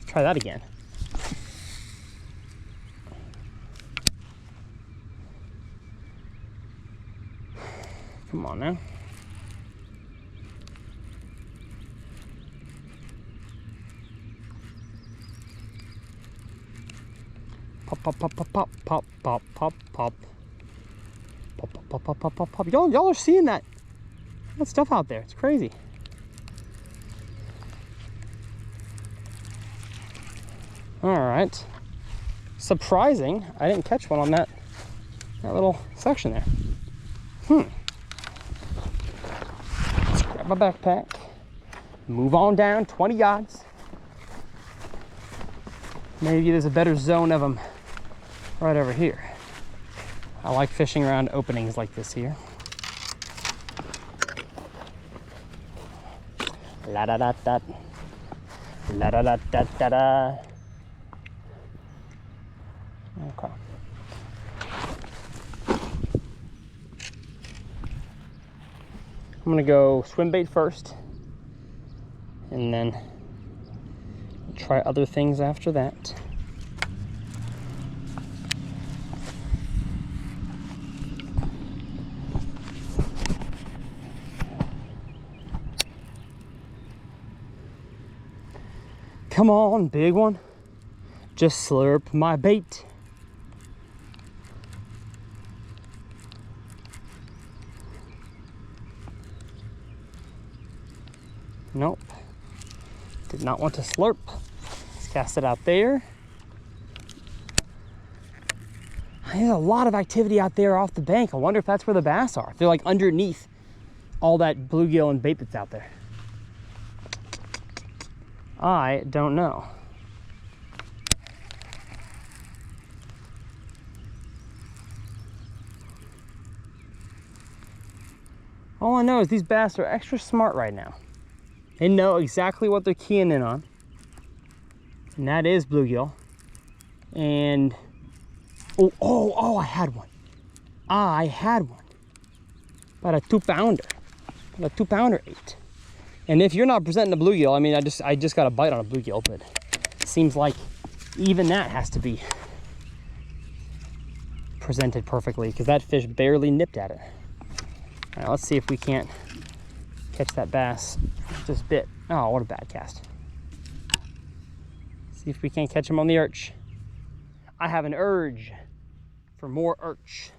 Try that again. Come on now. Pop, pop, pop, pop, pop, pop, pop, pop, pop. Pop, pop, pop, pop, pop, pop, pop. Y'all are seeing that stuff out there. It's crazy. All right. Surprising, I didn't catch one on that little section there. Let's grab my backpack, move on down 20 yards. Maybe there's a better zone of them right over here. I like fishing around openings like this here. La da da da. La da da da da da. Okay. I'm gonna go swim bait first, and then try other things after that. Come on, big one. Just slurp my bait. Nope. Did not want to slurp. Let's cast it out there. There's a lot of activity out there off the bank. I wonder if that's where the bass are. They're like underneath all that bluegill and bait that's out there. I don't know. All I know is these bass are extra smart right now. They know exactly what they're keying in on, and that is bluegill. And oh, I had one. I had one. About a 2-pounder. About a 2-pounder ate. And if you're not presenting a bluegill, I mean, I just got a bite on a bluegill, but it seems like even that has to be presented perfectly because that fish barely nipped at it. All right, let's see if we can't catch that bass just bit. Oh, what a bad cast. See if we can't catch him on the urch. I have an urge for more urch.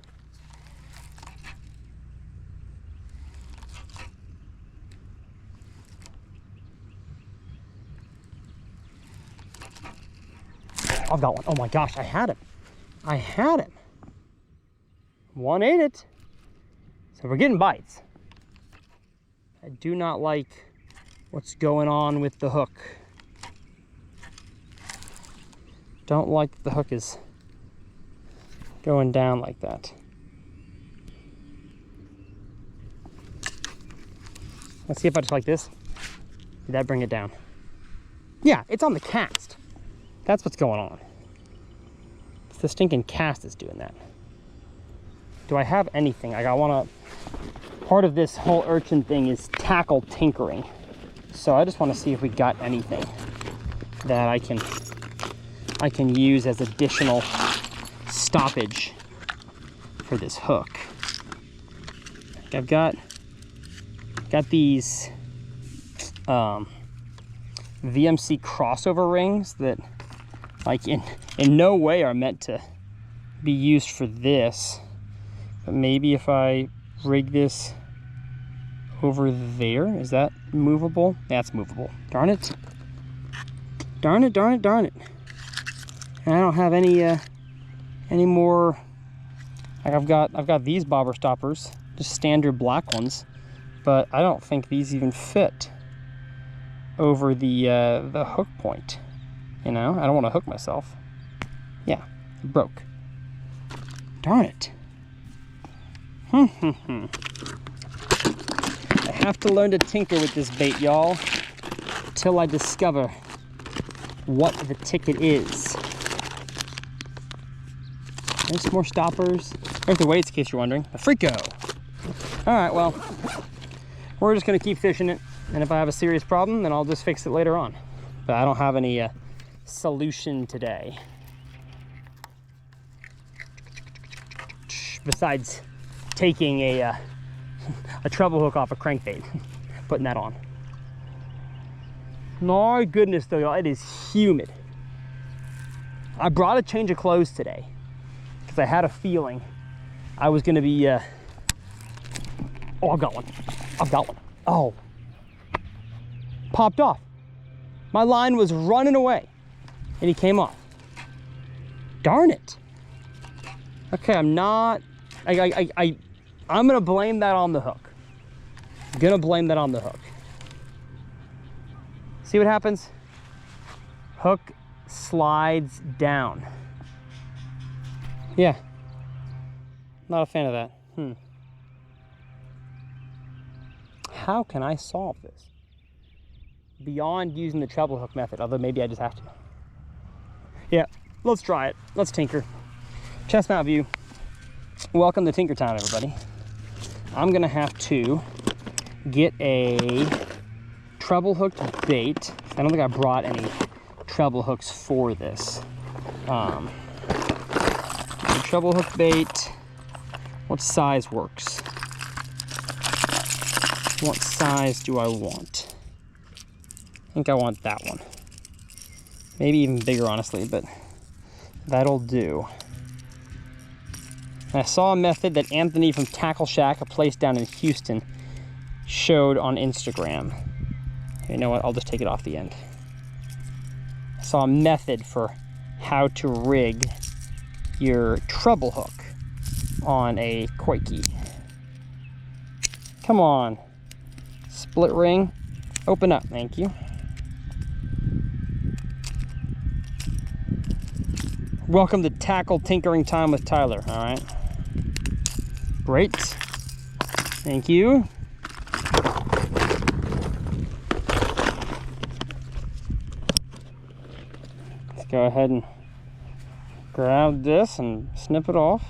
I've got one. Oh my gosh, I had him. I had him. One ate it. So we're getting bites. I do not like what's going on with the hook. Don't like the hook is going down like that. Let's see if I just like this. Did that bring it down? Yeah, it's on the cast. That's what's going on. It's the stinking cast is doing that. Do I have anything? I want to... Part of this whole urchin thing is tackle tinkering. So I just want to see if we got anything that I can use as additional stoppage for this hook. I've got these VMC crossover rings that like in no way are meant to be used for this, but maybe if I rig this over there, is that movable? That's movable. Darn it. Darn it, darn it, darn it. And I don't have any more. Like I've got these bobber stoppers, just standard black ones, but I don't think these even fit over the hook point. You know, I don't want to hook myself. Yeah, it broke. Darn it. I have to learn to tinker with this bait, y'all, till I discover what the ticket is. There's some more stoppers. There's the weights, in case you're wondering. A Frico. All right, well, we're just gonna keep fishing it, and if I have a serious problem, then I'll just fix it later on. But I don't have any solution today. Besides taking a treble hook off a crankbait, putting that on. My goodness though, y'all, it is humid. I brought a change of clothes today because I had a feeling I was gonna be, oh, I've got one. I've got one. Oh, popped off. My line was running away and he came off. Darn it. Okay, I'm gonna blame that on the hook. Gonna blame that on the hook. See what happens? Hook slides down. Yeah, not a fan of that. How can I solve this? Beyond using the treble hook method, although maybe I just have to. Yeah, let's try it. Let's tinker. Chest mount view. Welcome to Tinker Town, everybody. I'm gonna have to get a treble-hooked bait. I don't think I brought any treble hooks for this. Treble-hooked bait. What size works? What size do I want? I think I want that one. Maybe even bigger, honestly, but that'll do. And I saw a method that Anthony from Tackle Shack, a place down in Houston, showed on Instagram. You know what? I'll just take it off the end. I saw a method for how to rig your treble hook on a COIKE. Come on. Split ring. Open up. Thank you. Welcome to Tackle Tinkering Time with Tyler. All right. Great. Thank you. Let's go ahead and grab this and snip it off.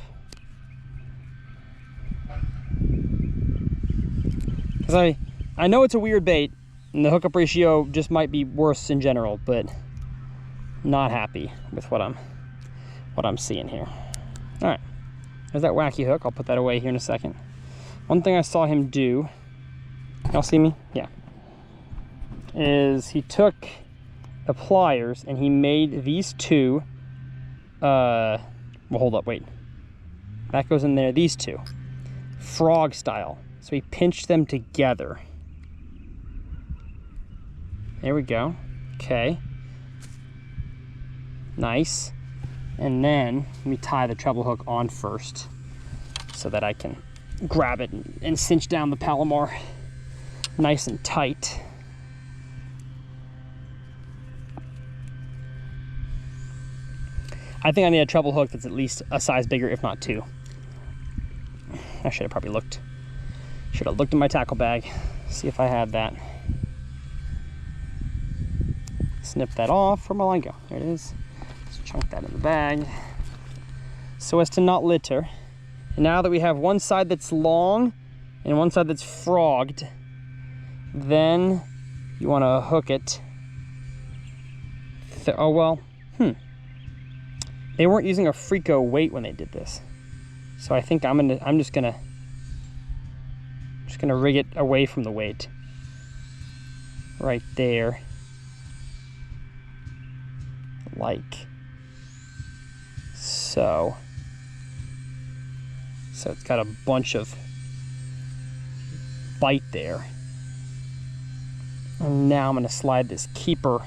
Because I know it's a weird bait, and the hookup ratio just might be worse in general, but not happy with what I'm seeing here. All right, there's that wacky hook. I'll put that away here in a second. One thing I saw him do, y'all see me? Yeah. Is he took the pliers and he made these two, well, hold up, wait. That goes in there, these two, frog style. So he pinched them together. There we go. Okay. Nice. And then let me tie the treble hook on first so that I can grab it and cinch down the Palomar nice and tight. I think I need a treble hook that's at least a size bigger, if not two. I should have probably looked. Should have looked in my tackle bag, see if I had that. Snip that off. Where'd my line go? There it is. Let's chunk that in the bag so as to not litter. And now that we have one side that's long and one side that's frogged, then you want to hook it. Oh well, They weren't using a Frico weight when they did this, so I think I'm just gonna rig it away from the weight, right there, like so. So it's got a bunch of bite there, and now I'm gonna slide this keeper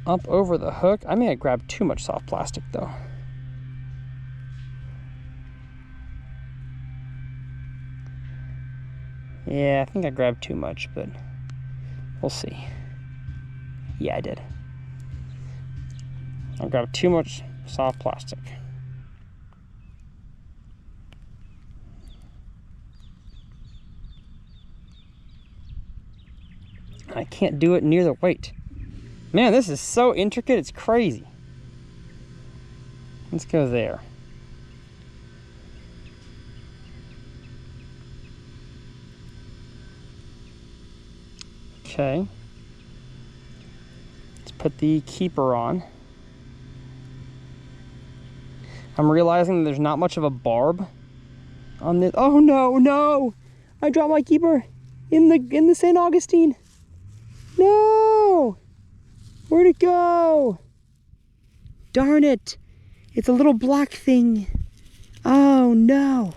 up over the hook. I may have grabbed too much soft plastic though. Yeah, I think I grabbed too much, but we'll see. Yeah, I did. I grabbed too much soft plastic. I can't do it near the weight. Man, this is so intricate, it's crazy. Let's go there. Okay. Let's put the keeper on. I'm realizing that there's not much of a barb on this. Oh no, no! I dropped my keeper in the St. Augustine. No! Where'd it go? Darn it. It's a little black thing. Oh no.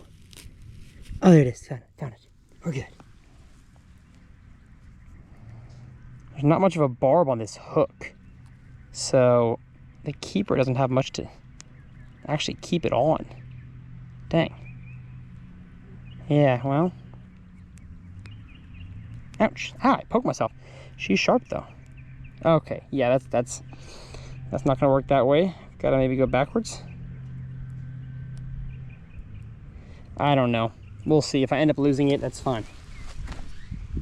Oh, there it is. Found it. We're good. There's not much of a barb on this hook, so the keeper doesn't have much to actually keep it on. Dang. Yeah, well. Ouch. Ah, I poked myself. She's sharp though. Okay, yeah, that's not gonna work that way. Gotta maybe go backwards. I don't know. We'll see. If I end up losing it, that's fine.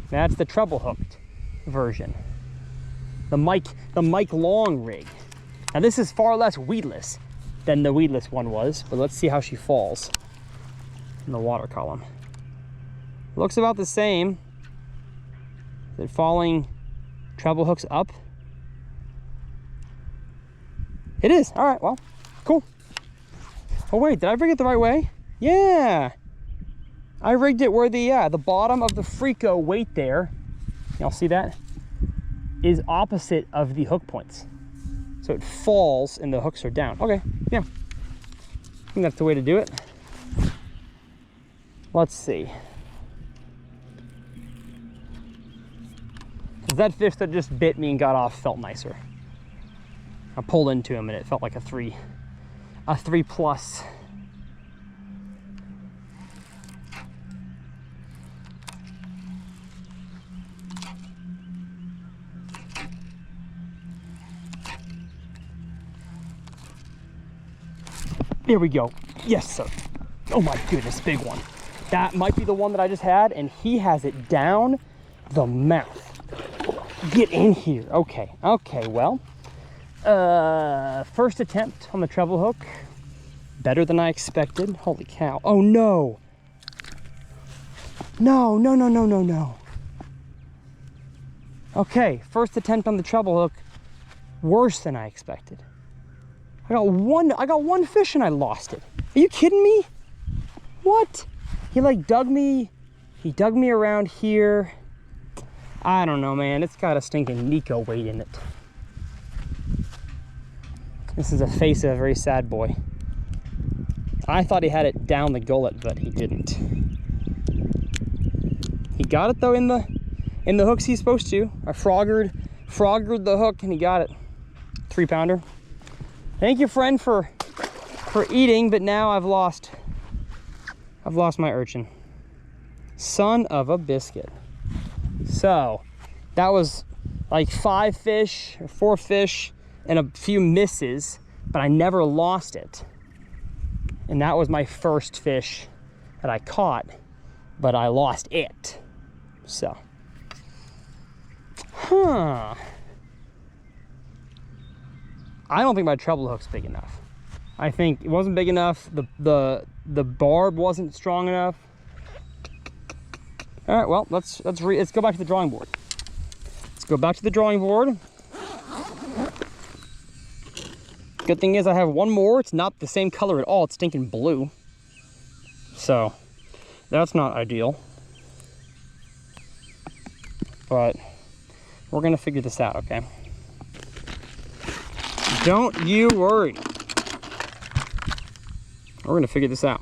That's the treble hooked version. The Mike Long rig. Now this is far less weedless than the weedless one was, but let's see how she falls in the water column. Looks about the same. Is it falling treble hooks up? It is. All right, well, cool. Oh wait, did I rig it the right way? Yeah. I rigged it where the bottom of the Frico weight there, y'all see that, is opposite of the hook points. So it falls and the hooks are down. Okay, yeah. I think that's the way to do it. Let's see. That fish that just bit me and got off felt nicer. I pulled into him and it felt like a 3 plus. There we go. Yes, sir. Oh my goodness, big one. That might be the one that I just had, and he has it down the mouth. Get in here. Okay, well. First attempt on the treble hook. Better than I expected. Holy cow. Oh no. No, no, no, no, no, no. Okay, first attempt on the treble hook, worse than I expected. I got one fish and I lost it. Are you kidding me? What? He like dug me around here. I don't know, man. It's got a stinking Nico weight in it. This is the face of a very sad boy. I thought he had it down the gullet, but he didn't. He got it though in the hooks he's supposed to. I froggered the hook and he got it. 3-pounder. Thank you, friend, for eating, but now I've lost my urchin. Son of a biscuit. So that was like 5 fish or 4 fish and a few misses, but I never lost it. And that was my first fish that I caught, but I lost it. So, I don't think my treble hook's big enough. I think it wasn't big enough. The barb wasn't strong enough. All right, well, let's go back to the drawing board. Let's go back to the drawing board. Good thing is I have one more. It's not the same color at all. It's stinking blue. So that's not ideal. But we're gonna figure this out, okay? Don't you worry. We're gonna figure this out.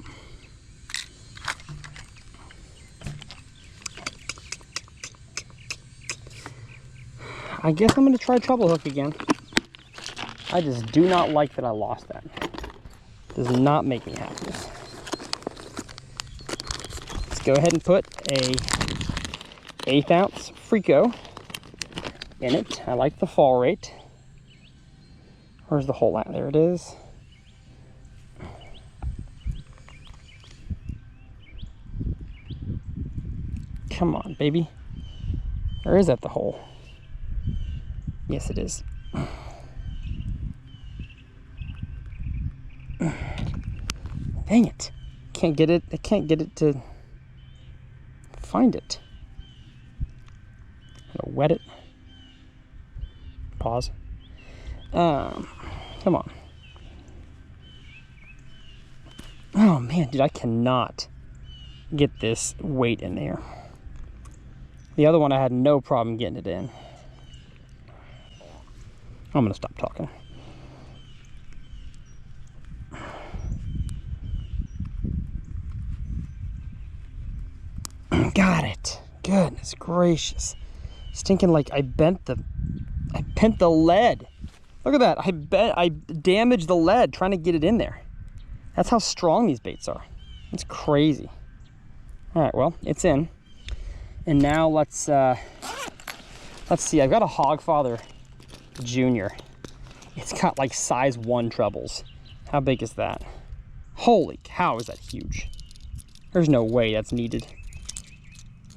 I guess I'm gonna try treble hook again. I just do not like that I lost that. Does not make me happy. Let's go ahead and put a 1/8 ounce Frico in it. I like the fall rate. Where's the hole at? There it is. Come on, baby. Or is that the hole? Yes, it is. Dang it. Can't get it. I can't get it to find it. I'm gonna wet it. Pause. Come on. Oh man, dude, I cannot get this weight in there. The other one I had no problem getting it in. I'm gonna stop talking. Got it. Goodness gracious. Stinking like I bent the lead. Look at that. I damaged the lead trying to get it in there. That's how strong these baits are. It's crazy. All right, well, it's in. And now let's see. I've got a Hogfather Junior. It's got like size 1 trebles. How big is that? Holy cow, is that huge? There's no way that's needed.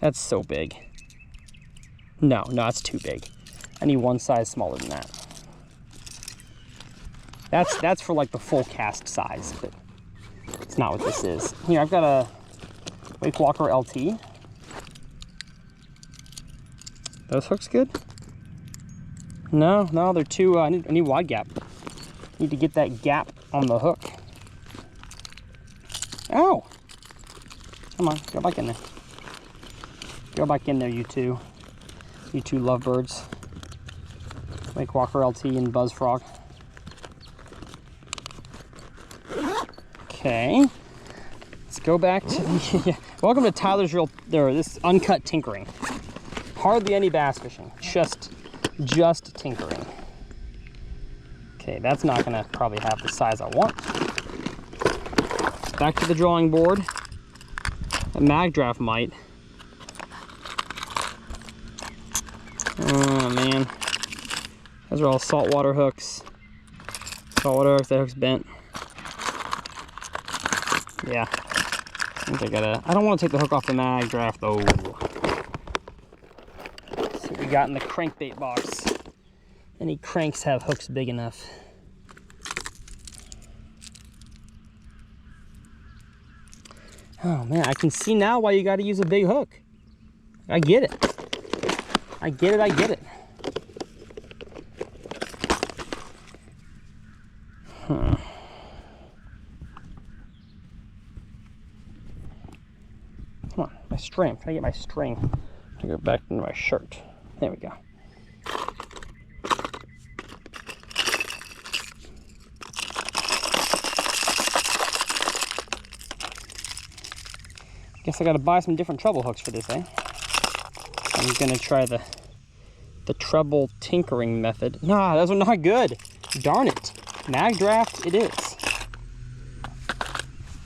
That's so big. No, that's too big. I need one size smaller than that. That's for like the full cast size, but it's not what this is. Here, I've got a Wake Walker LT. Those hooks good? No, they're too, I need wide gap. Need to get that gap on the hook. Ow! Come on, go back in there. Go back in there, you two lovebirds. Wake Walker LT and Buzz Frog. Okay, let's go back to the, welcome to Tyler's this Uncut tinkering. Hardly any bass fishing, just tinkering. Okay, that's not gonna probably have the size I want. Back to the drawing board. A mag draft might. Oh man, those are all saltwater hooks. Saltwater hooks, that hook's bent. Yeah, I think I gotta, I don't want to take the hook off the mag draft though. Let's see what we got in the crankbait box. Any cranks have hooks big enough? Oh man, I can see now why you got to use a big hook. I get it. I get it, I get it. Come on, my string. I'm trying to get my string to go back into my shirt. There we go. Guess I gotta buy some different treble hooks for this, eh? I'm gonna try the treble tinkering method. Nah, those are not good. Darn it. Mag draft it is.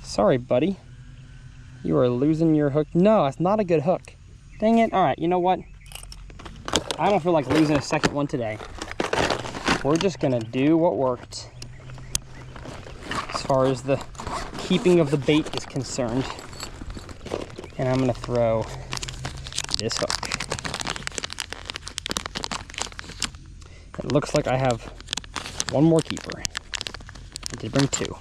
Sorry, buddy. You are losing your hook. No, that's not a good hook. Dang it. All right, you know what? I don't feel like losing a second one today. We're just gonna do what worked as far as the keeping of the bait is concerned. And I'm gonna throw this hook. It looks like I have one more keeper. I did bring two.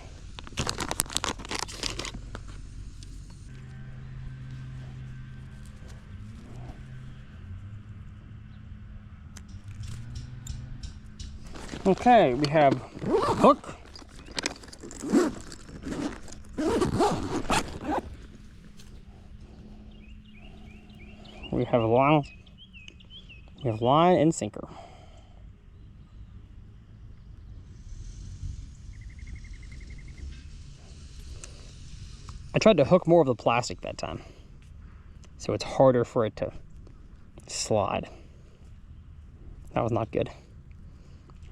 Okay, we have hook. We have line. We have line and sinker. I tried to hook more of the plastic that time, so it's harder for it to slide. That was not good.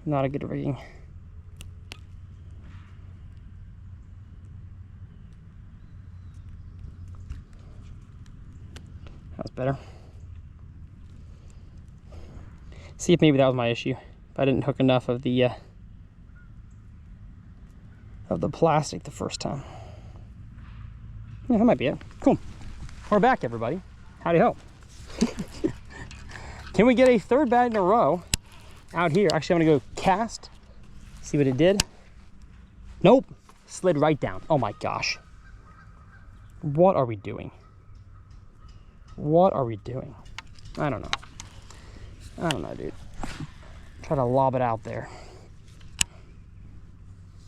Not a good rigging. That was better. See if maybe that was my issue. If I didn't hook enough of the plastic the first time. Yeah, that might be it. Cool. We're back, everybody. Howdy ho. Can we get a third bag in a row out here? Actually, I'm gonna go cast. See what it did. Nope. Slid right down. Oh my gosh. What are we doing? What are we doing? I don't know. I don't know, dude. Try to lob it out there.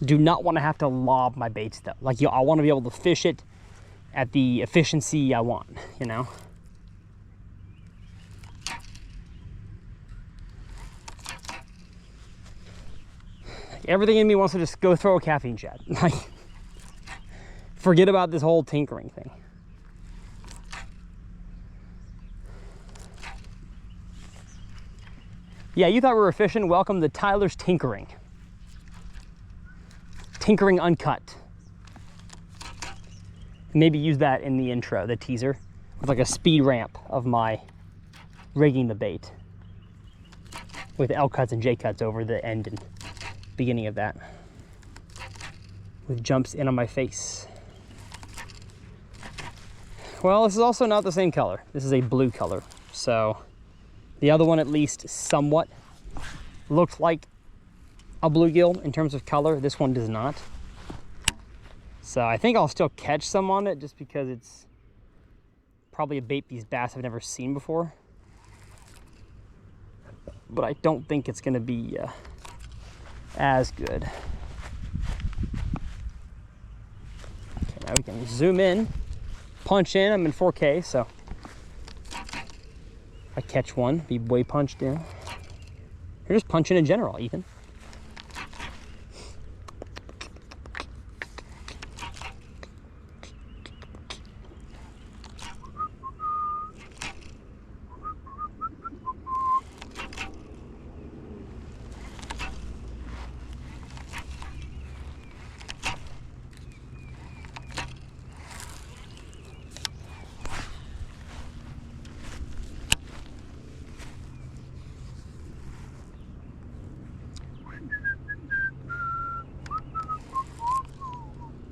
Do not want to have to lob my baits though. Like, I want to be able to fish it at the efficiency I want, you know? Everything in me wants to just go throw a caffeine shot. Like, forget about this whole tinkering thing. Yeah, you thought we were fishing? Welcome to Tyler's Tinkering. Tinkering Uncut. Maybe use that in the intro, the teaser, with like a speed ramp of my rigging the bait with L cuts and J cuts over the end and beginning of that, with jumps in on my face. Well, this is also not the same color. This is a blue color, so the other one at least somewhat looks like a bluegill in terms of color. This one does not. So I think I'll still catch some on it just because it's probably a bait these bass have never seen before. But I don't think it's gonna be as good. Okay, now we can zoom in, punch in. I'm in 4K, so I catch one, be way punched in. You're just punching in general, Ethan.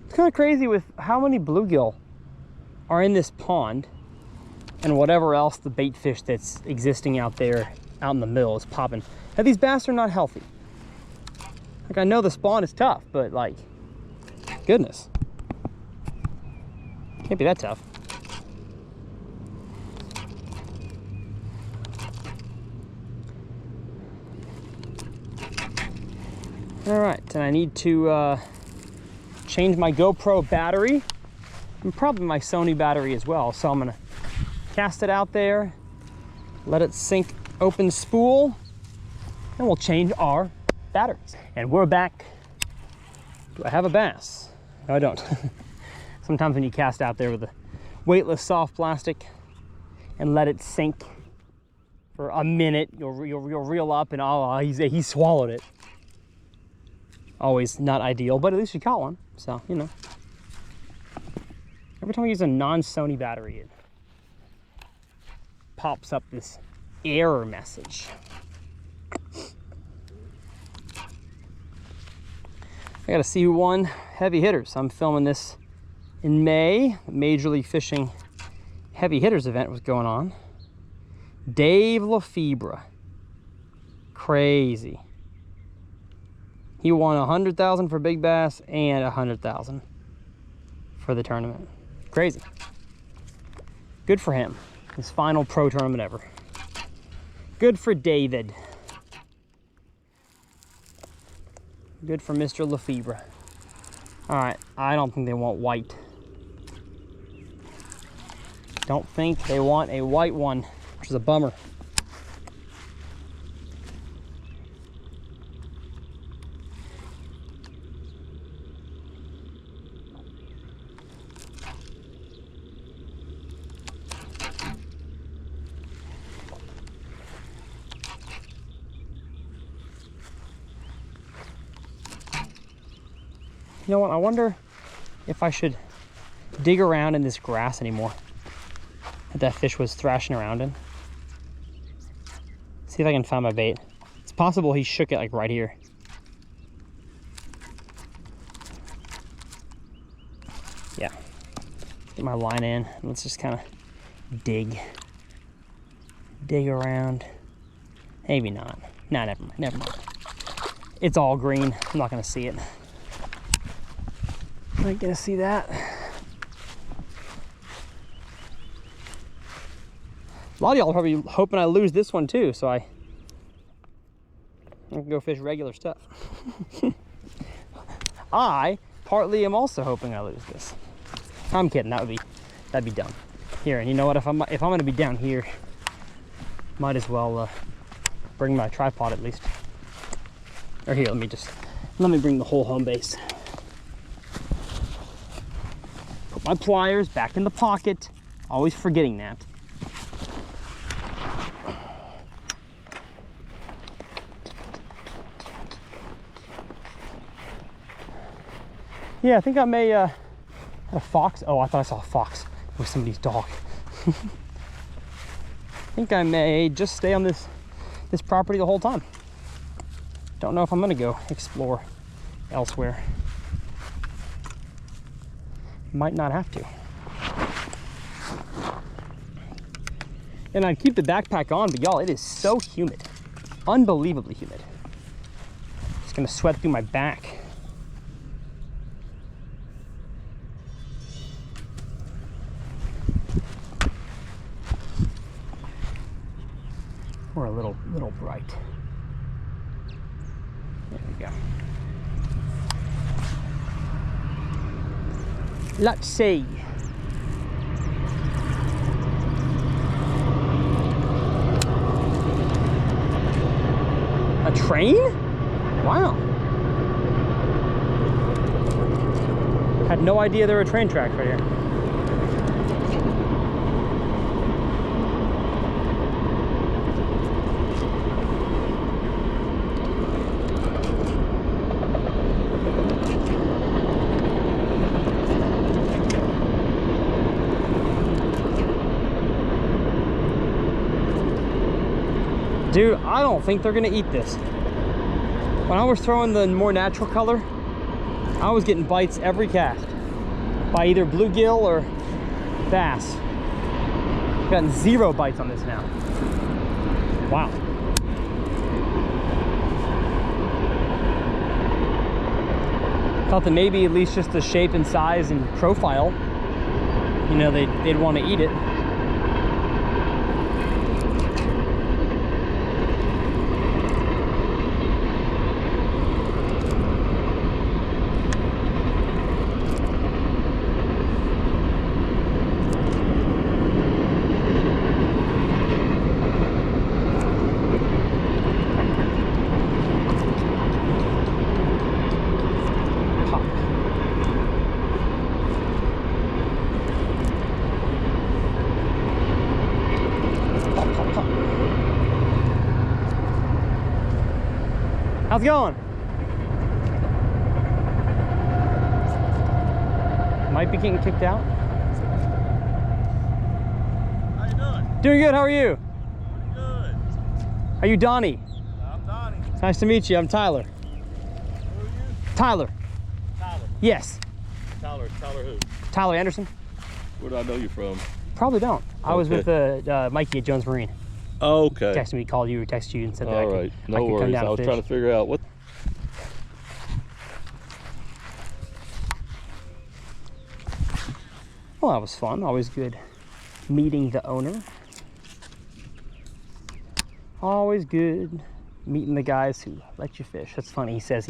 It's kind of crazy with how many bluegill are in this pond and whatever else the bait fish that's existing out there out in the mill is popping. Now, these bass are not healthy. Like, I know the spawn is tough, but like, goodness. Can't be that tough. All right, and I need to change my GoPro battery and probably my Sony battery as well. So I'm gonna cast it out there, let it sink, open spool, and we'll change our batteries. And we're back. Do I have a bass? No, I don't. Sometimes when you cast out there with a weightless soft plastic and let it sink for a minute, you'll reel up and oh, he swallowed it. Always not ideal, but at least you caught one. So, you know. Every time I use a non-Sony battery, it pops up this error message. I gotta see who won heavy hitters. I'm filming this in May. The Major League Fishing heavy hitters event was going on. Dave Lefebvre. Crazy. He won $100,000 for big bass and $100,000 for the tournament. Crazy. Good for him. His final pro tournament ever. Good for David. Good for Mr. Lefebvre. All right, I don't think they want white. Don't think they want a white one, which is a bummer. You know what, I wonder if I should dig around in this grass anymore that fish was thrashing around in. See if I can find my bait. It's possible he shook it like right here. Yeah. Get my line in. Let's just kind of dig around. Maybe not. Nah, never mind. It's all green. I'm not gonna see it. Not gonna see that. A lot of y'all are probably hoping I lose this one too, so I can go fish regular stuff. I partly am also hoping I lose this. I'm kidding. That'd be dumb. Here, and you know what? If I'm gonna be down here, might as well bring my tripod at least. Or here, let me bring the whole home base. Put my pliers back in the pocket. Always forgetting that. Yeah, I think I may had a fox. Oh, I thought I saw a fox. It was somebody's dog. I think I may just stay on this property the whole time. Don't know if I'm gonna go explore elsewhere. Might not have to. And I'd keep the backpack on, but y'all, it is so humid. Unbelievably humid. It's gonna sweat through my back. Or a little bright. There we go. Let's see. A train? Wow. Had no idea there were train tracks right here. Dude, I don't think they're gonna eat this. When I was throwing the more natural color, I was getting bites every cast by either bluegill or bass. I've gotten 0 bites on this now. Wow. Thought that maybe at least just the shape and size and profile you know, they'd want to eat it. How's it going? Might be getting kicked out. How you doing? Doing good, how are you? Good. Are you Donnie? I'm Donnie. Nice to meet you, I'm Tyler. Who are you? Tyler. Tyler. Yes. Tyler who? Tyler Anderson. Where do I know you from? Probably don't. I was with Mikey at Jones Marine. Oh, okay. Texted me, called you, or texted you and said that All right. I No could come worries. down I was and trying to fish. figure out what. Well, that was fun. Always good meeting the owner. Always good meeting the guys who let you fish. That's funny. He says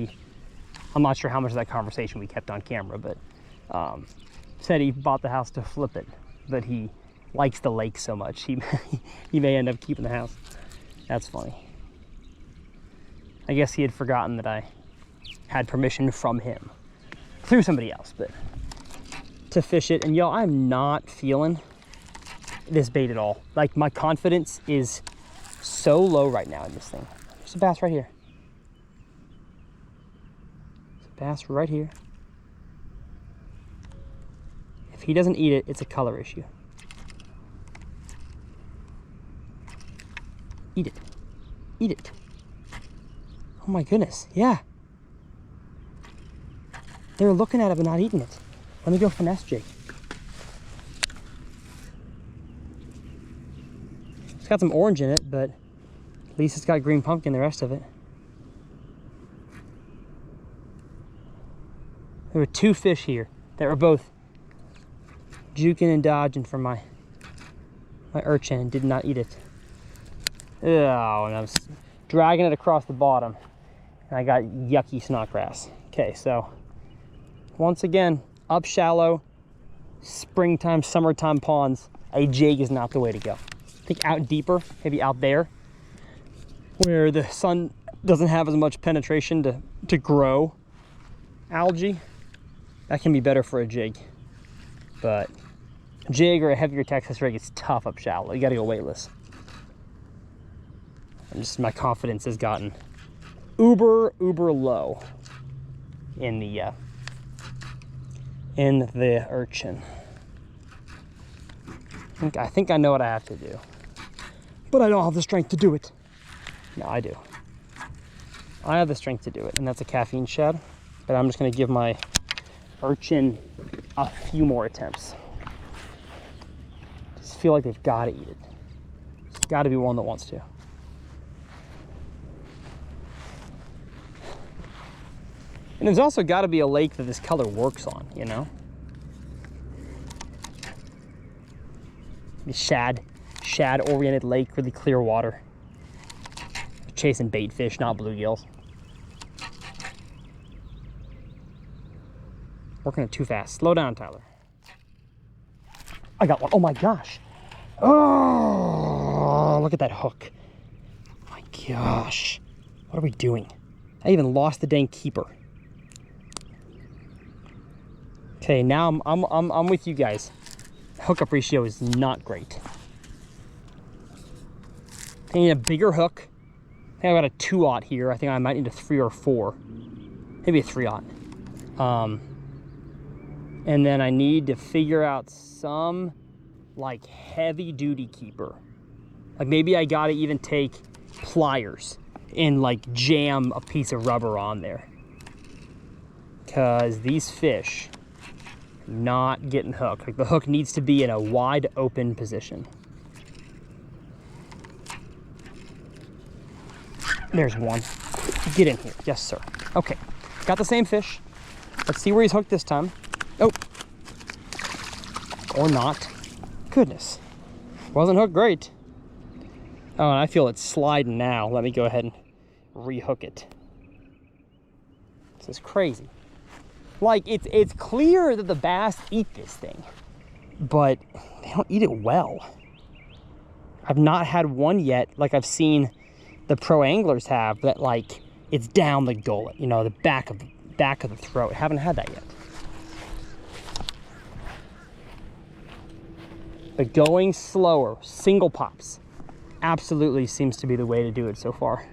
I'm not sure how much of that conversation we kept on camera, but said he bought the house to flip it, but he likes the lake so much he may end up keeping the house. That's funny. I guess he had forgotten that I had permission from him through somebody else, but to fish it. And y'all, I'm not feeling this bait at all. Like, my confidence is so low right now in this thing. There's a bass right here. There's a bass right here. If he doesn't eat it, it's a color issue. Eat it. Eat it. Oh my goodness, yeah. They were looking at it but not eating it. Let me go finesse Jake. It's got some orange in it, but at least it's got green pumpkin, the rest of it. There were two fish here that were both juking and dodging for my urchin and did not eat it. Oh, and I was dragging it across the bottom and I got yucky snodgrass. Okay, so once again, up shallow, springtime, summertime ponds, a jig is not the way to go. I think out deeper, maybe out there, where the sun doesn't have as much penetration to grow algae, that can be better for a jig. But a jig or a heavier Texas rig is tough up shallow. You gotta go weightless. And just my confidence has gotten uber low in the urchin. I think I know what I have to do, but I don't have the strength to do it. No, I do. I have the strength to do it, and that's a caffeine shad. But I'm just gonna give my urchin a few more attempts. Just feel like they've got to eat it. There's got to be one that wants to. And there's also got to be a lake that this color works on, you know? Shad-oriented lake, really clear water. Chasing bait fish, not bluegills. Working it too fast. Slow down, Tyler. I got one. Oh my gosh. Oh, look at that hook. My gosh. What are we doing? I even lost the dang keeper. Okay, now I'm with you guys. Hookup ratio is not great. I need a bigger hook. I think I got a 2/0 here. I think I might need a 3 or 4. Maybe a 3/0. And then I need to figure out some like heavy duty keeper. Like maybe I gotta even take pliers and like jam a piece of rubber on there. Cause these fish are not getting hooked. Like the hook needs to be in a wide open position. There's one. Get in here. Yes, sir. Okay. Got the same fish. Let's see where he's hooked this time. Oh. Or not. Goodness. Wasn't hooked great. Oh, and I feel it sliding now. Let me go ahead and rehook it. This is crazy. Like, it's clear that the bass eat this thing, but they don't eat it well. I've not had one yet, like I've seen the pro anglers have, that like it's down the gullet, you know, the back of the throat. I haven't had that yet. But going slower, single pops, absolutely seems to be the way to do it so far.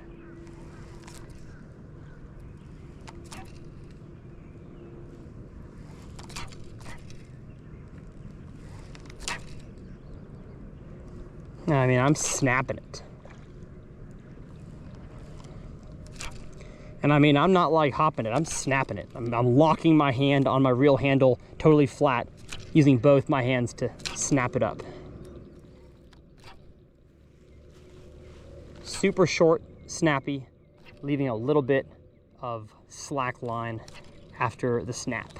I mean, I'm snapping it. And I mean, I'm not like hopping it, I'm snapping it. I'm locking my hand on my reel handle totally flat, using both my hands to snap it up. Super short, snappy, leaving a little bit of slack line after the snap.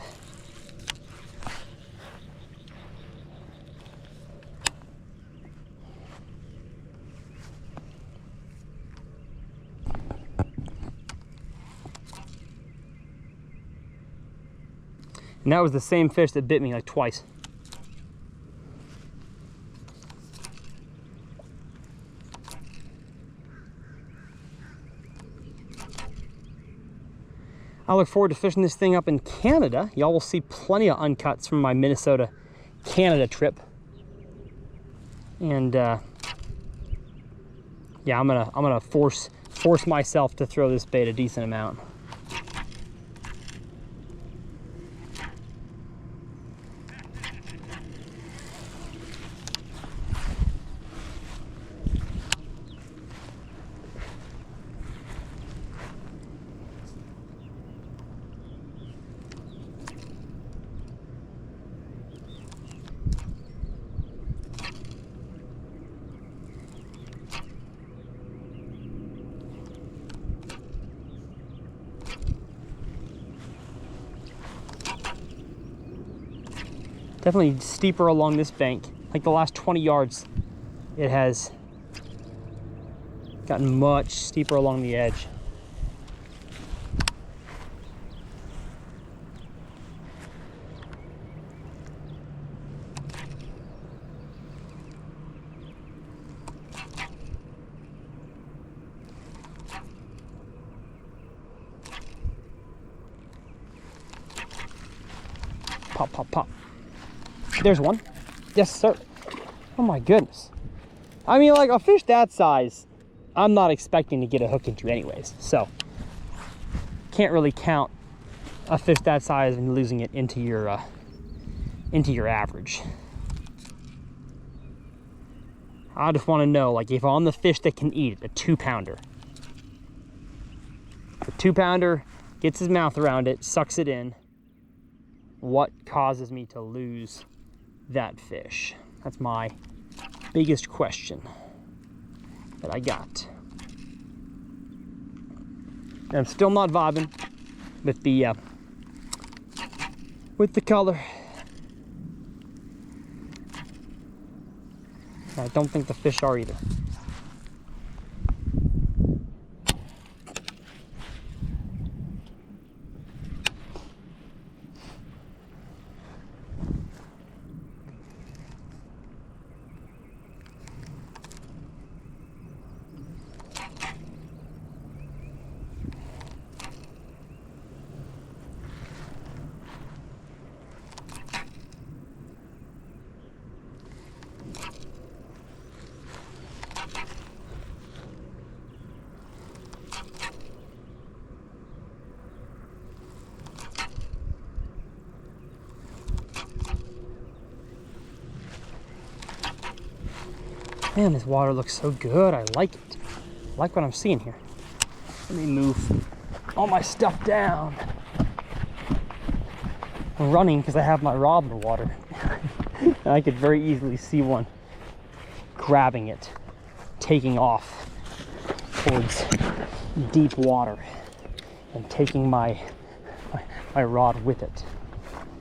And that was the same fish that bit me like twice. I look forward to fishing this thing up in Canada. Y'all will see plenty of uncuts from my Minnesota, Canada trip. And yeah, I'm gonna force myself to throw this bait a decent amount. Definitely steeper along this bank. Like the last 20 yards, it has gotten much steeper along the edge. Pop, pop, pop. There's one. Yes, sir. Oh my goodness. I mean, like a fish that size, I'm not expecting to get a hook into anyways. So can't really count a fish that size and losing it into your average. I just want to know, like, if I'm the fish that can eat it, a 2-pounder. The 2-pounder gets his mouth around it, sucks it in. What causes me to lose that fish? That's my biggest question that I got. And I'm still not vibing with the color. I don't think the fish are either. Man, this water looks so good. I like it. I like what I'm seeing here. Let me move all my stuff down. I'm running because I have my rod in the water. And I could very easily see one grabbing it, taking off towards deep water and taking my rod with it.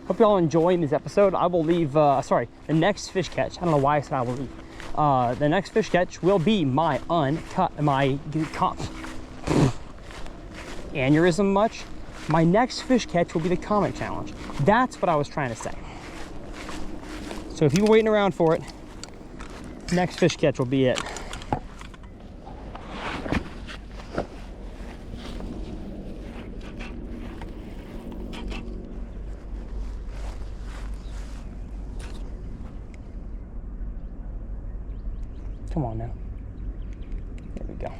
Hope y'all enjoying this episode. I will leave, the next fish catch. I don't know why I said I will leave. The next fish catch will be my aneurysm much. My next fish catch will be the comment challenge. That's what I was trying to say. So if you were waiting around for it, next fish catch will be it. Come on now. There we go.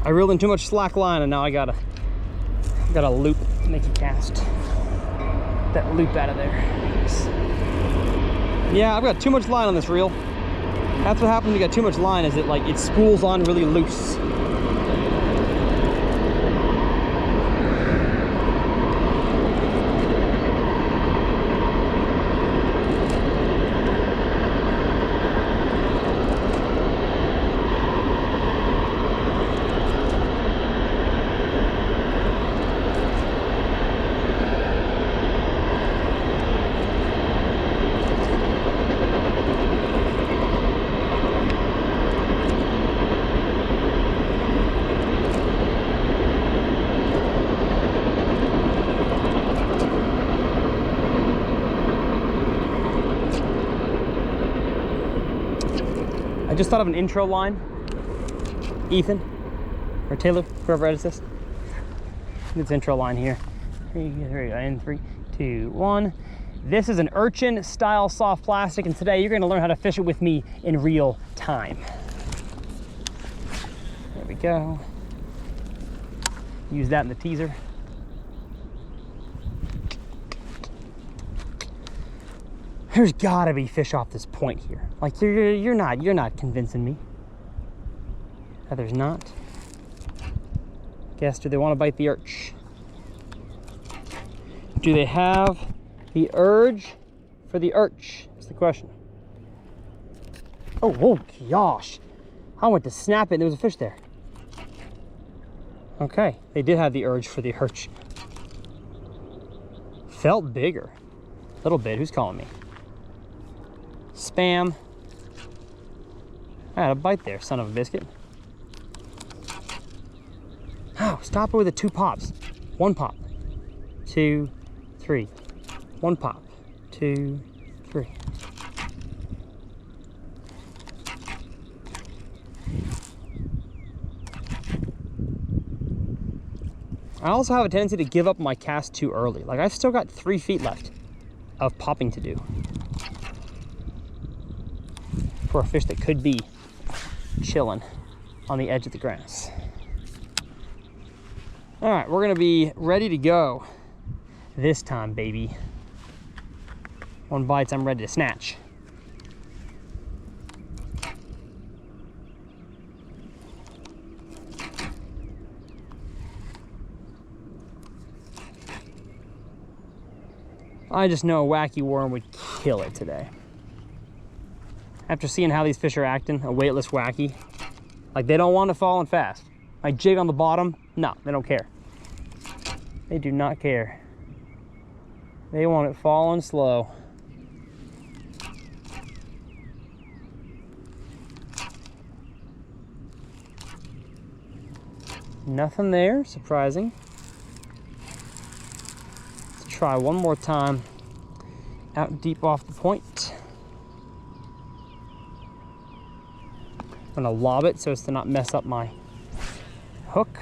I reeled in too much slack line and now I gotta loop to make it cast. That loop out of there. Yeah, I've got too much line on this reel. That's what happens when you got too much line, is it spools on really loose. I just thought of an intro line. Ethan, or Taylor, whoever edits this. This intro line here. Here we go, in 3, 2, 1. This is an Urchin style soft plastic, and today you're gonna learn how to fish it with me in real time. There we go. Use that in the teaser. There's gotta be fish off this point here. Like you're not convincing me that there's not. Guess, do they want to bite the urch? Do they have the urge for the urch? That's the question. Oh gosh. I went to snap it and there was a fish there. Okay, they did have the urge for the urch. Felt bigger. A little bit. Who's calling me? Spam. I had a bite there, son of a biscuit. Oh, stop it with the 2 pops. 1 pop. 2, 3. 1 pop. 2, 3. I also have a tendency to give up my cast too early. Like, I've still got 3 feet left of popping to do for a fish that could be chilling on the edge of the grass. All right, we're gonna be ready to go this time, baby. 1 bite, I'm ready to snatch. I just know a wacky worm would kill it today. After seeing how these fish are acting, a weightless wacky, like they don't want to fall in fast. Like jig on the bottom, no, they don't care. They do not care. They want it falling slow. Nothing there, surprising. Let's try one more time out deep off the point. I'm gonna lob it so as to not mess up my hook.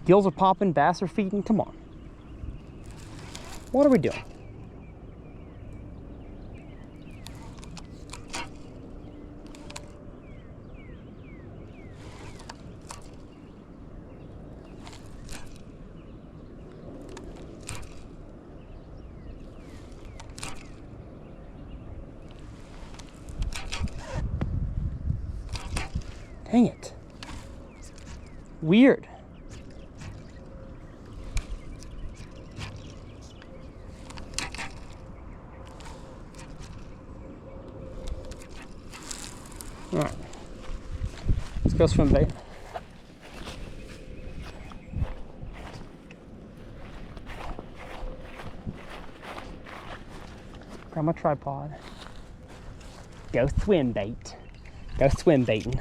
Gills are popping, bass are feeding, come on. What are we doing? Dang it. Weird. go swim bait. Grab my tripod. Go swim bait. Go swim baiting.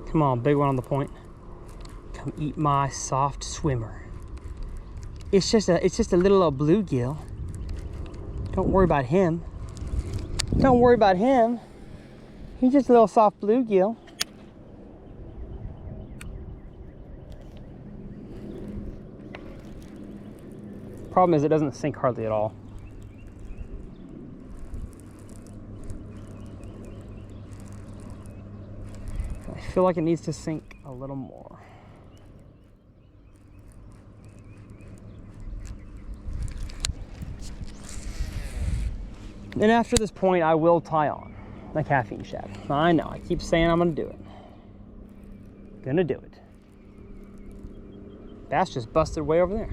Come on, big one on the point. Come eat my soft swimmer. It's just a little bluegill. Don't worry about him. Don't worry about him. He's just a little soft bluegill. Problem is, it doesn't sink hardly at all. I feel like it needs to sink a little more. And after this point, I will tie on my caffeine shad. I know, I keep saying I'm gonna do it. Gonna do it. Bass just busted way over there.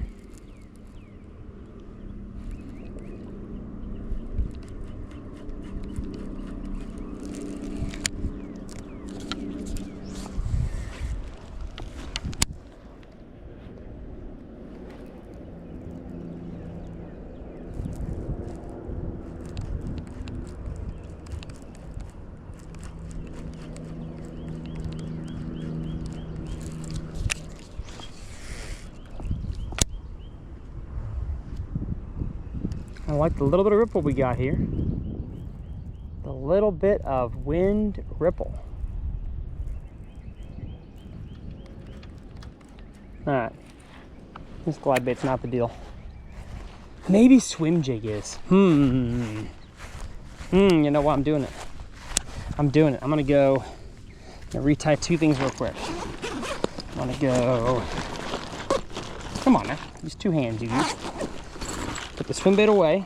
I like the little bit of ripple we got here. The little bit of wind ripple. All right, this glide bait's not the deal. Maybe swim jig is. You know what? I'm doing it. I'm doing it. I'm gonna retie two things real quick. I'm gonna go. Come on now, use two hands, you use. Put the swim bait away.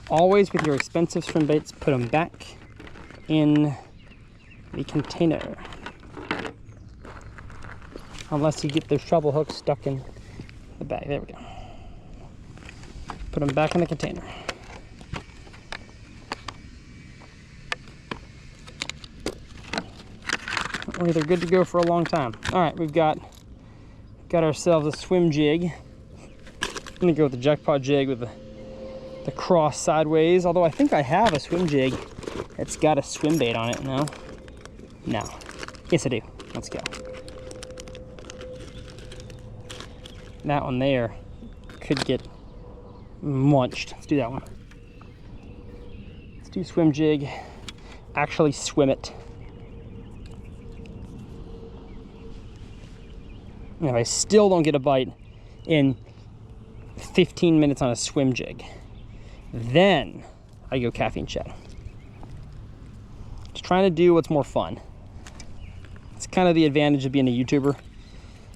Always with your expensive swim baits, put them back in the container. Unless you get those treble hooks stuck in the bag. There we go. Put them back in the container. Well, they're good to go for a long time. All right, we've got ourselves a swim jig. I'm gonna go with the jackpot jig with the cross sideways. Although I think I have a swim jig that's got a swim bait on it. No? No. Yes, I do. Let's go. That one there could get munched. Let's do that one. Let's do swim jig. Actually swim it. And if I still don't get a bite in 15 minutes on a swim jig, then I go caffeine shad. Just trying to do what's more fun. It's kind of the advantage of being a YouTuber.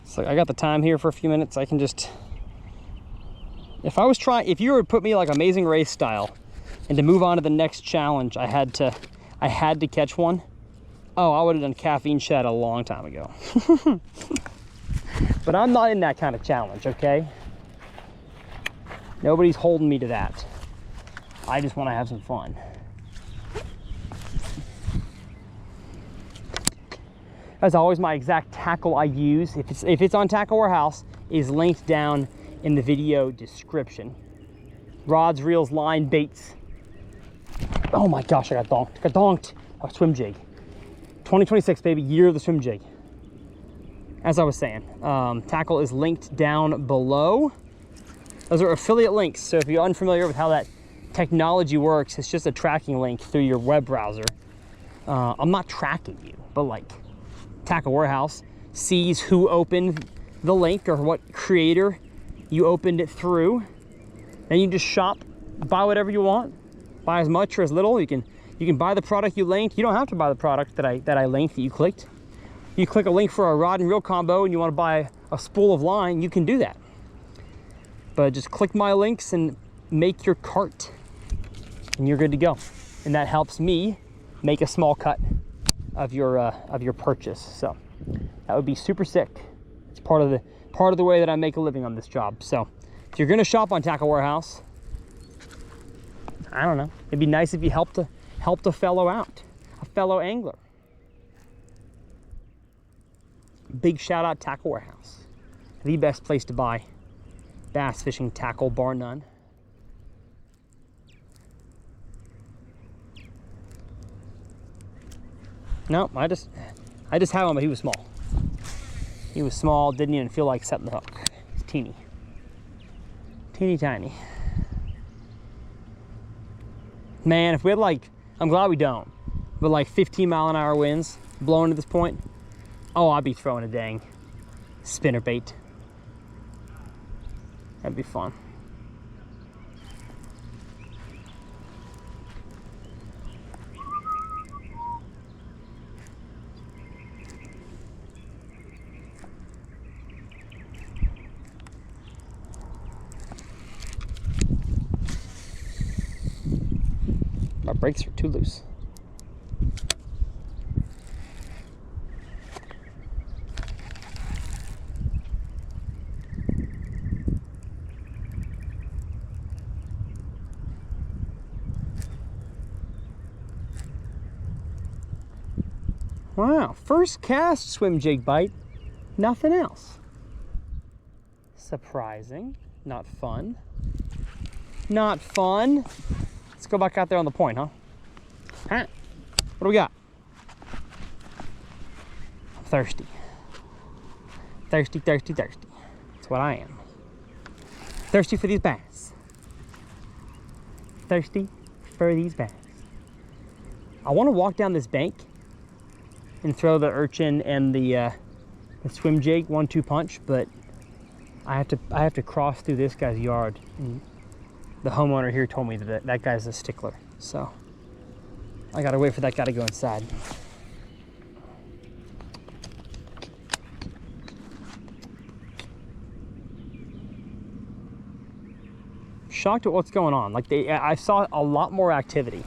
It's like I got the time here for a few minutes. I can just, if you were to put me like Amazing Race style and to move on to the next challenge, I had to catch one. Oh, I would have done caffeine shad a long time ago. But I'm not in that kind of challenge, okay? Nobody's holding me to that. I just want to have some fun. As always, my exact tackle I use, if it's on Tackle Warehouse, is linked down in the video description. Rods, reels, line, baits. Oh my gosh, I got donked. Got donked. A swim jig. 2026, baby, year of the swim jig. As I was saying, tackle is linked down below. Those are affiliate links, so if you're unfamiliar with how that technology works, it's just a tracking link through your web browser. I'm not tracking you, but like Tackle Warehouse sees who opened the link or what creator you opened it through. Then you just shop buy whatever you want. Buy as much or as little. You can buy the product you linked. You don't have to buy the product that I linked that you clicked. You click a link for a rod and reel combo and you want to buy a spool of line, you can do that. But just click my links and make your cart and you're good to go. And that helps me make a small cut of your purchase. So that would be super sick. It's part of the way that I make a living on this job. So if you're gonna shop on Tackle Warehouse, I don't know, it'd be nice if you helped a fellow out, a fellow angler. Big shout out Tackle Warehouse, the best place to buy bass fishing tackle, bar none. No, I just had one, but he was small. He was small, didn't even feel like setting the hook. It's teeny. Teeny tiny. Man, if we had like, I'm glad we don't, but like 15-mile-an-hour winds blowing at this point, oh, I'd be throwing a dang spinner bait. That'd be fun. My brakes are too loose. Wow, first cast swim jig bite, nothing else. Surprising, not fun. Not fun. Let's go back out there on the point, huh? Huh? What do we got? I'm thirsty. Thirsty, thirsty, thirsty. That's what I am. Thirsty for these bass. Thirsty for these bass. I want to walk down this bank and throw the urchin and the swim jig 1-2 punch, but I have to cross through this guy's yard. And the homeowner here told me that that guy's a stickler, so I gotta wait for that guy to go inside. Shocked at what's going on. Like I saw a lot more activity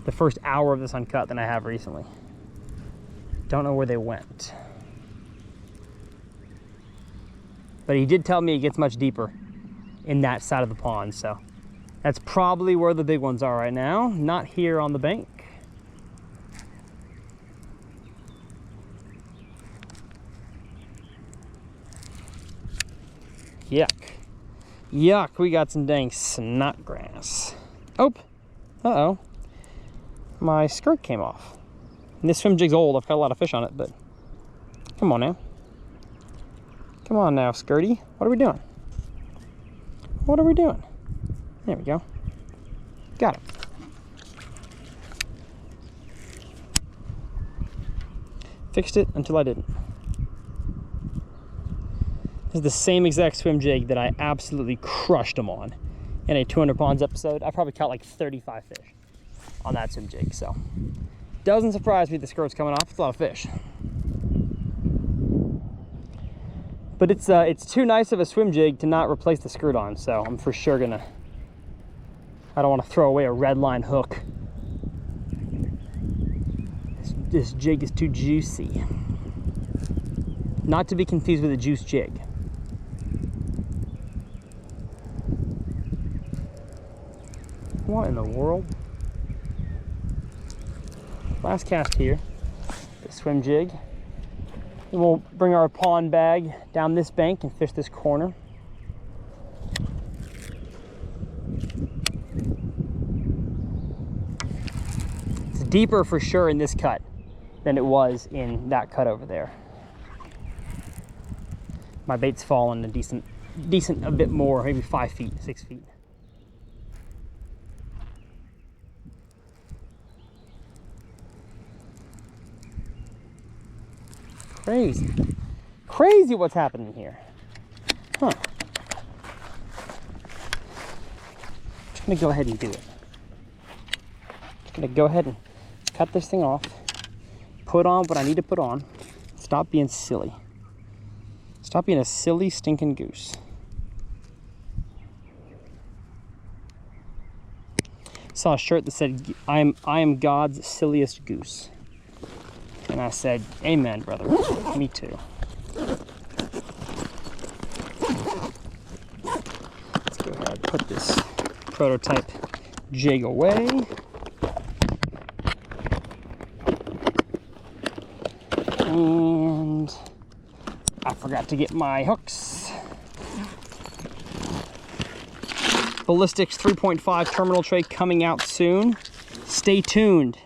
the first hour of this Uncut than I have recently. Don't know where they went. But he did tell me it gets much deeper in that side of the pond, so that's probably where the big ones are right now, not here on the bank. Yuck. Yuck, we got some dang snot grass. Oh, uh-oh. My skirt came off. And this swim jig's old, I've got a lot of fish on it, but come on now. Come on now, Skirty. What are we doing? What are we doing? There we go. Got it. Fixed it until I didn't. This is the same exact swim jig that I absolutely crushed them on in a 200 ponds episode. I probably caught like 35 fish on that swim jig, so doesn't surprise me the skirt's coming off. It's a lot of fish. But it's too nice of a swim jig to not replace the skirt on, so I'm for sure gonna, I don't want to throw away a red line hook. This jig is too juicy. Not to be confused with a juice jig. What in the world? Last cast here, the swim jig. And we'll bring our pond bag down this bank and fish this corner. It's deeper for sure in this cut than it was in that cut over there. My bait's fallen a decent a bit more, maybe 5 feet, 6 feet. Crazy what's happening here. Huh. gonna go ahead and do it. Just gonna go ahead and cut this thing off, put on what I need to put on. Stop being silly. Stop being a silly stinking goose. Saw a shirt that said, I am God's silliest goose. And I said, amen, brother. Me too. Let's go ahead and put this prototype jig away. And I forgot to get my hooks. Ballistics 3.5 terminal tray coming out soon. Stay tuned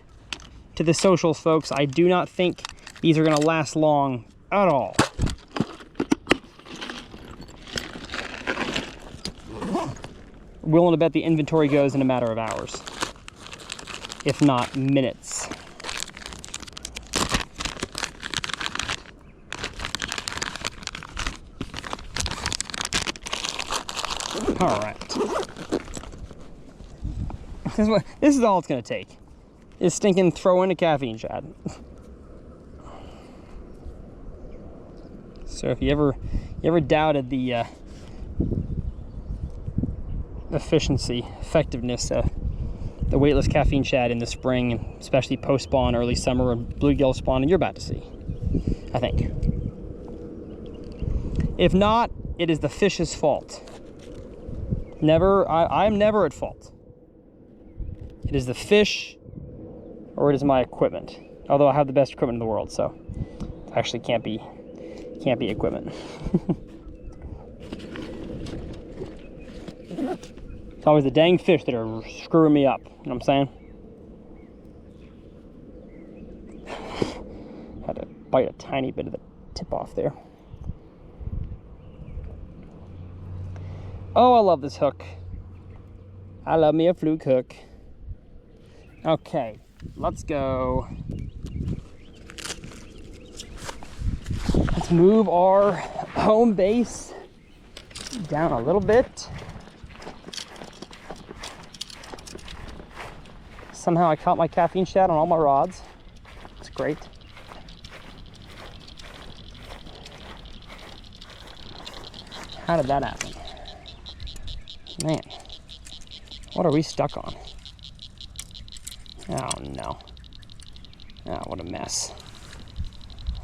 to the socials, folks. I do not think these are going to last long at all. Willing to bet the inventory goes in a matter of hours, if not minutes. All right. This is all it's going to take. Is stinking throw in a caffeine shot. So if you ever doubted the effectiveness of the weightless caffeine shad in the spring, especially post spawn, early summer, and bluegill spawn, and you're about to see, I think. If not, it is the fish's fault. I'm never at fault. It is the fish, or it is my equipment. Although I have the best equipment in the world, so it actually can't be equipment. It's always the dang fish that are screwing me up. You know what I'm saying? Had to bite a tiny bit of the tip off there. Oh, I love this hook. I love me a fluke hook. Okay, let's go. Let's move our home base down a little bit. Somehow I caught my caffeine shad on all my rods. It's great. How did that happen? Man, what are we stuck on? Oh no. Oh, what a mess.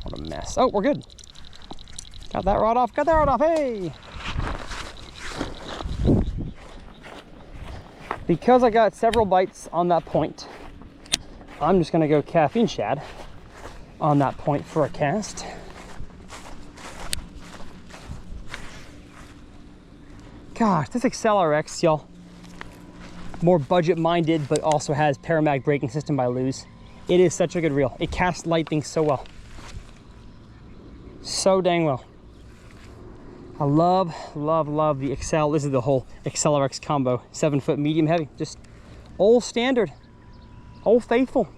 What a mess. Oh, we're good. Got that rod off, got that rod off, hey! Because I got several bites on that point, I'm just gonna go caffeine shad on that point for a cast. Gosh, this XLRX, y'all, more budget-minded, but also has Paramag braking system by Luz. It is such a good reel. It casts light things so well. So dang well. I love, love, love the Excel. This is the whole XLRX combo. 7-foot medium heavy. Just old standard. Old faithful.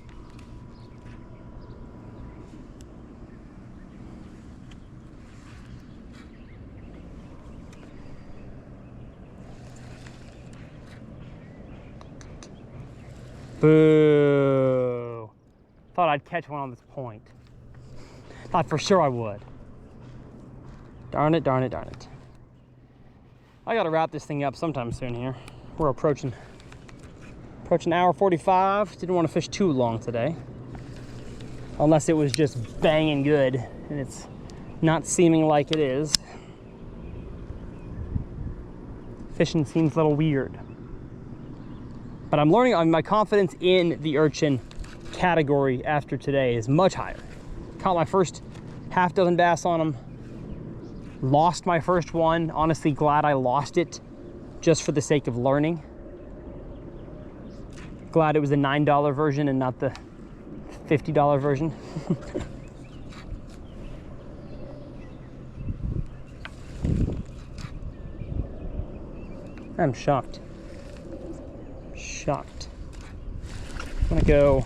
Boo. Thought I'd catch one on this point. Thought for sure I would. Darn it, darn it, darn it. I gotta wrap this thing up sometime soon here. We're approaching hour 45. Didn't want to fish too long today. Unless it was just banging good, and it's not seeming like it is. Fishing seems a little weird. But I'm learning, my confidence in the Urchin category after today is much higher. Caught my first half dozen bass on them. Lost my first one. Honestly, glad I lost it just for the sake of learning. Glad it was the $9 version and not the $50 version. I'm shocked. Shocked. I'm gonna go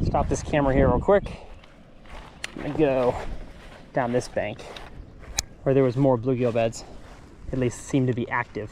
stop this camera here real quick. I'm gonna go down this bank where there was more bluegill beds, at least seemed to be active.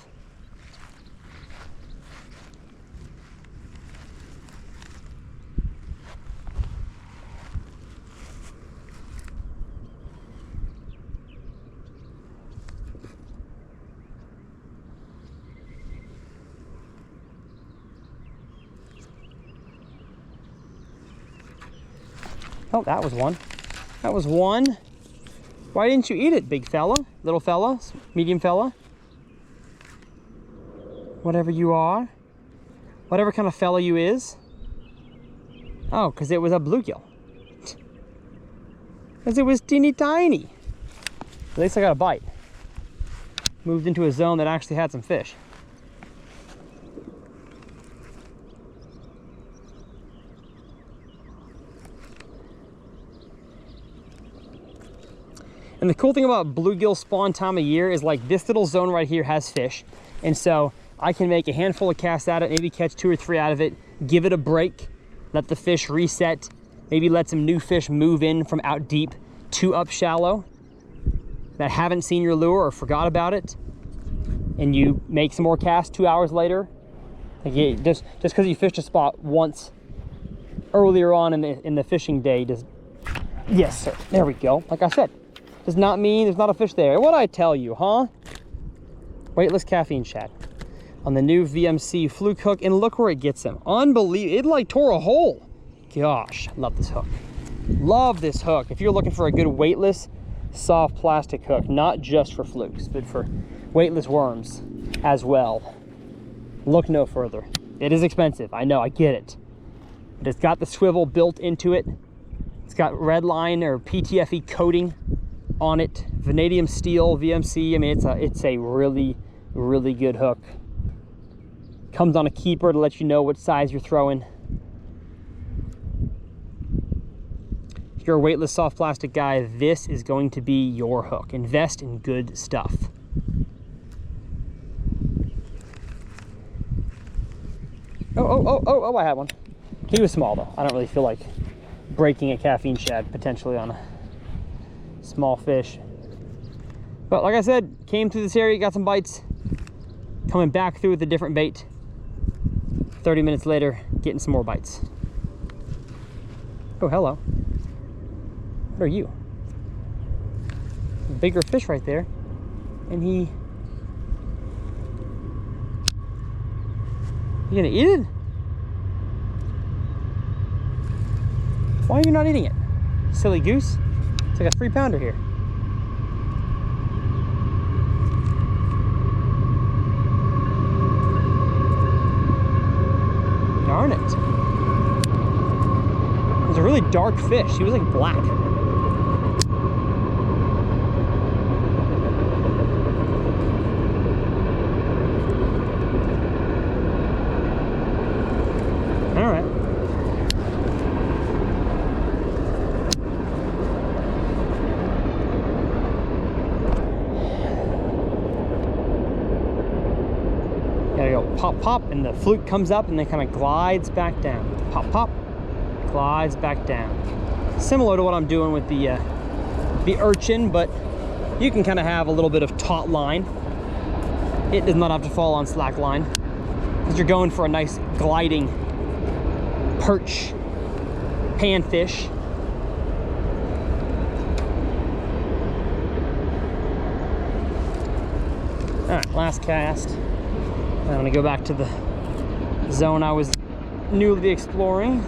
Oh, that was one. That was one. Why didn't you eat it, big fella? Little fella? Medium fella? Whatever you are. Whatever kind of fella you is. Oh, because it was a bluegill. Because it was teeny tiny. At least I got a bite. Moved into a zone that actually had some fish. And the cool thing about bluegill spawn time of year is like this little zone right here has fish. And so I can make a handful of casts at it, maybe catch 2 or 3 out of it, give it a break, let the fish reset, maybe let some new fish move in from out deep to up shallow that haven't seen your lure or forgot about it. And you make some more casts 2 hours later. Like just because you fished a spot once earlier on in the fishing day, does, yes sir, there we go. Like I said, does not mean there's not a fish there. What'd I tell you, huh? Weightless caffeine shad on the new VMC fluke hook, and look where it gets him. Unbelievable, it like tore a hole. Gosh, love this hook. Love this hook. If you're looking for a good weightless, soft plastic hook, not just for flukes, but for weightless worms as well, look no further. It is expensive, I know, I get it. But it's got the swivel built into it. It's got red line or PTFE coating on it, vanadium steel, VMC. I mean, it's a really, really good hook. Comes on a keeper to let you know what size you're throwing. If you're a weightless soft plastic guy, this is going to be your hook. Invest in good stuff. Oh, I had one. He was small though. I don't really feel like breaking a caffeine shad potentially on a small fish. But like I said, came through this area, got some bites, coming back through with a different bait. 30 minutes later, getting some more bites. Oh, hello. What are you? Bigger fish right there. And you gonna eat it? Why are you not eating it? Silly goose. It's like a 3-pounder here. Darn it. It was a really dark fish. He was like black. All right. Gotta go pop, pop, and the fluke comes up and then kind of glides back down. Pop, pop, glides back down. Similar to what I'm doing with the urchin, but you can kind of have a little bit of taut line. It does not have to fall on slack line because you're going for a nice gliding perch panfish. All right, last cast. I'm gonna go back to the zone I was newly exploring.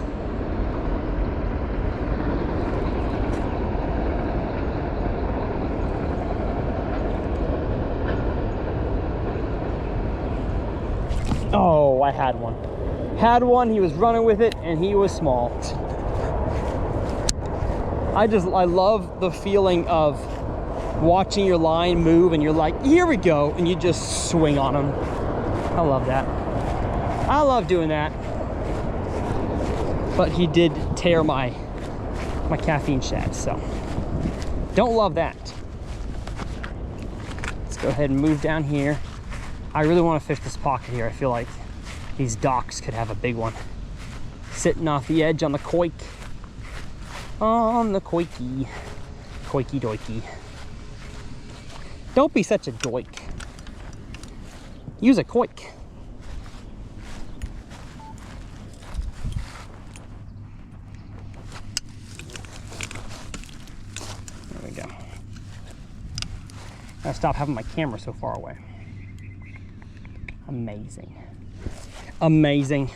Oh, I had one. Had one, he was running with it, and he was small. I love the feeling of watching your line move, and you're like, here we go, and you just swing on him. I love that. I love doing that. But he did tear my caffeine shad, so don't love that. Let's go ahead and move down here. I really want to fish this pocket here. I feel like these docks could have a big one. Sitting off the edge on the COIKE. On the COIKE. COIKE doikey. Don't be such a doik. Use a COIKE. There we go. Gotta stop having my camera so far away. Amazing. Amazing.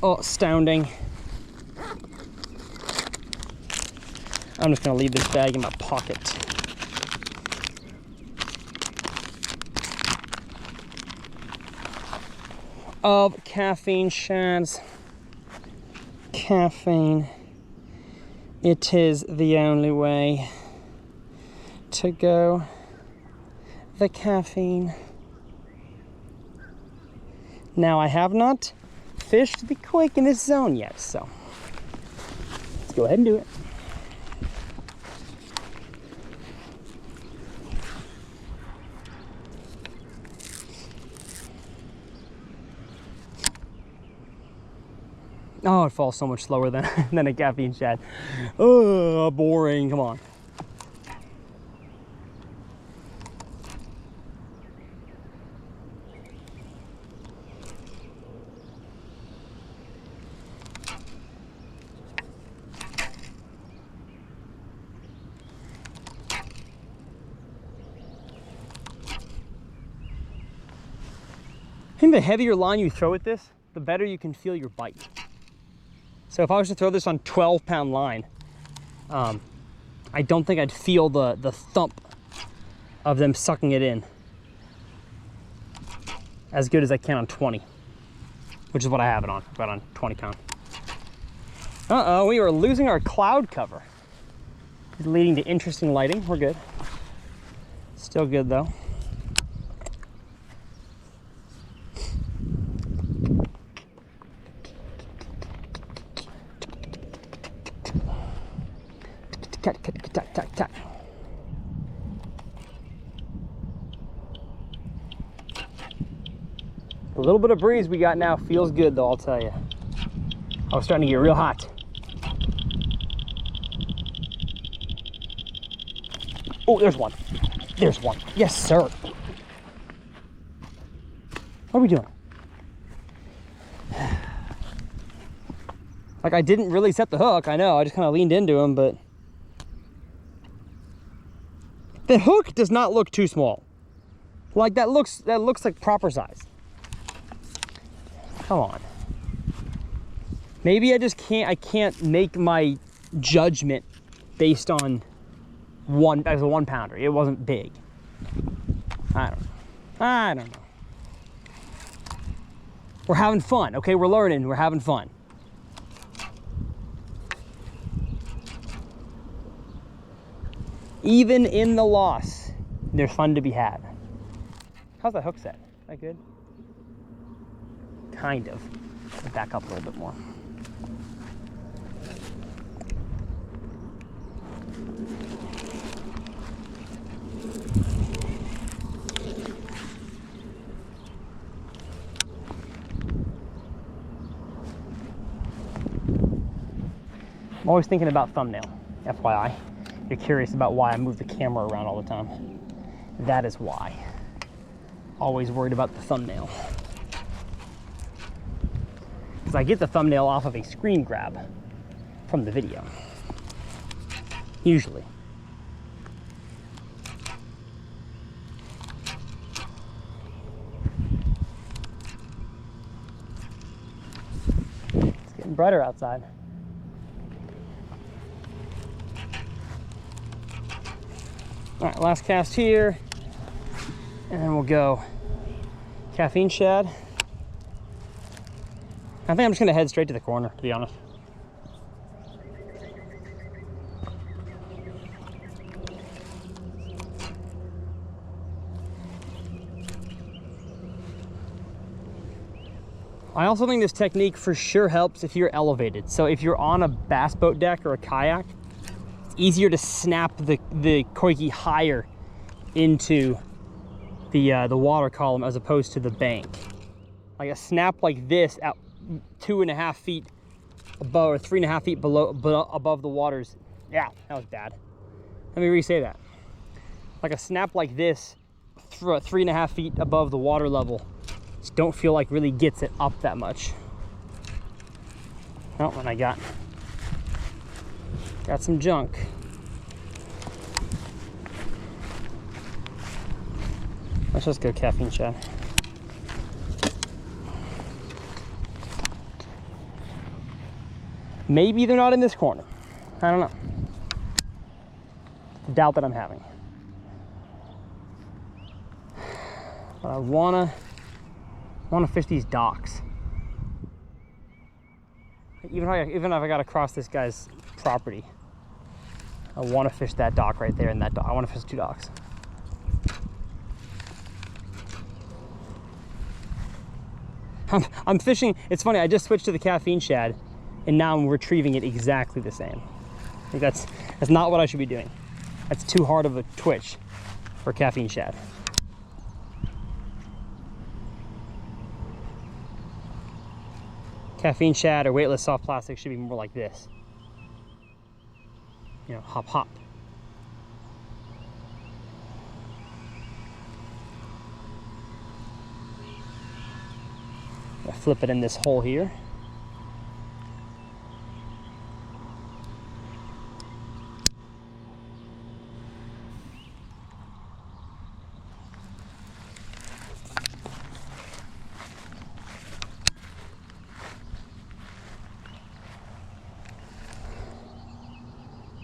Oh, astounding. I'm just gonna leave this bag in my pocket. Of caffeine shads. Caffeine. It is the only way to go. The caffeine. Now I have not fished the COIKE in this zone yet, so let's go ahead and do it. Oh, it falls so much slower than, than a caffeine shad. Oh, boring, come on. I think the heavier line you throw at this, the better you can feel your bite. So if I was to throw this on 12-pound line, I don't think I'd feel the thump of them sucking it in as good as I can on 20, which is what I have it on, about on 20-pound. Uh-oh, we are losing our cloud cover. It's leading to interesting lighting. We're good. Still good though. Cut. The little bit of breeze we got now feels good though, I'll tell you. I was starting to get real hot. Oh, there's one. There's one. Yes, sir. What are we doing? Like, I didn't really set the hook, I know. I just kind of leaned into him, but the hook does not look too small. Like, that looks like proper size. Come on. Maybe I can't make my judgment based on as a 1-pounder. It wasn't big. I don't know. We're having fun, okay? We're learning, we're having fun. Even in the loss, there's fun to be had. How's that hook set? Is that good? Kind of. Back up a little bit more. I'm always thinking about thumbnail, FYI. You're curious about why I move the camera around all the time. That is why. Always worried about the thumbnail. Because I get the thumbnail off of a screen grab from the video. Usually. It's getting brighter outside. All right, last cast here, and then we'll go caffeine shad. I think I'm just gonna head straight to the corner, to be honest. I also think this technique for sure helps if you're elevated. So if you're on a bass boat deck or a kayak, easier to snap the COIKE higher into the water column as opposed to the bank. Like a snap like this at 2.5 feet above or 3.5 feet above the waters. Yeah, that was bad. Let me re-say that. Like a snap like this, 3.5 feet above the water level, just don't feel like really gets it up that much. Oh, and I got some junk. Let's just go caffeine shad. Maybe they're not in this corner. I don't know. The doubt that I'm having. But I wanna fish these docks. Even if I gotta cross this guy's property, I want to fish that dock right there and that dock. I want to fish 2 docks. I'm fishing. It's funny. I just switched to the caffeine shad, and now I'm retrieving it exactly the same. I think that's not what I should be doing. That's too hard of a twitch for caffeine shad. Caffeine shad or weightless soft plastic should be more like this. You know, hop, hop. I flip it in this hole here.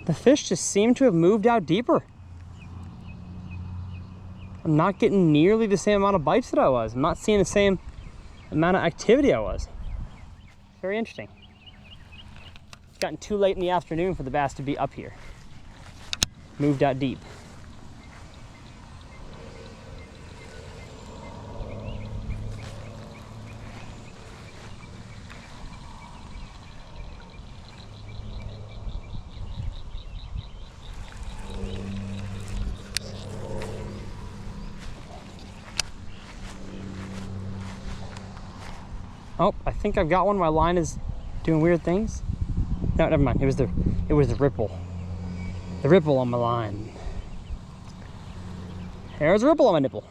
The fish just seem to have moved out deeper. I'm not getting nearly the same amount of bites that I was. I'm not seeing the same amount of activity I was. Very interesting. It's gotten too late in the afternoon for the bass to be up here. Moved out deep. Oh, I think I've got one. My line is doing weird things. No, never mind. It was the ripple. The ripple on my line. There's a ripple on my nipple.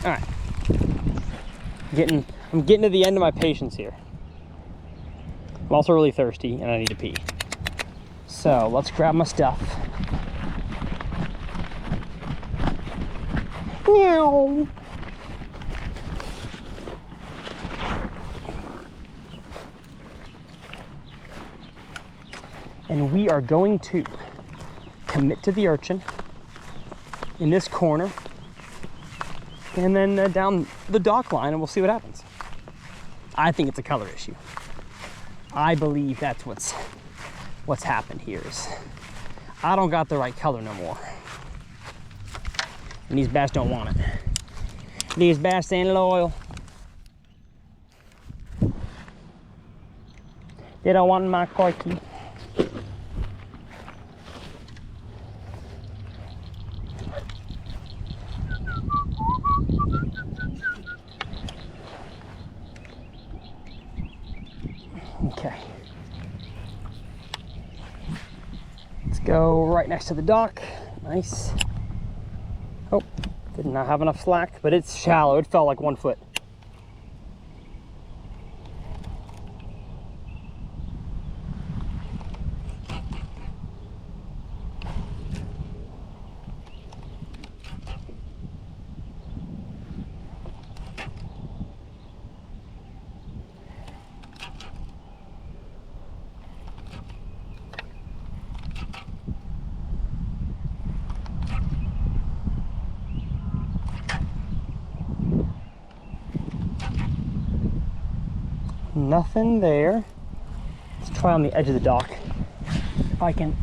All right. I'm getting to the end of my patience here. I'm also really thirsty and I need to pee. So let's grab my stuff. Meow. And we are going to commit to the urchin in this corner and then down the dock line, and we'll see what happens. I think it's a color issue. I believe that's what's happened here is I don't got the right color no more. And these bass don't want it. These bass ain't loyal. They don't want my COIKE. Okay. Let's go right next to the dock. Nice. Oh, did not have enough slack, but it's shallow. It fell like 1 foot. Nothing there. Let's try on the edge of the dock. If I can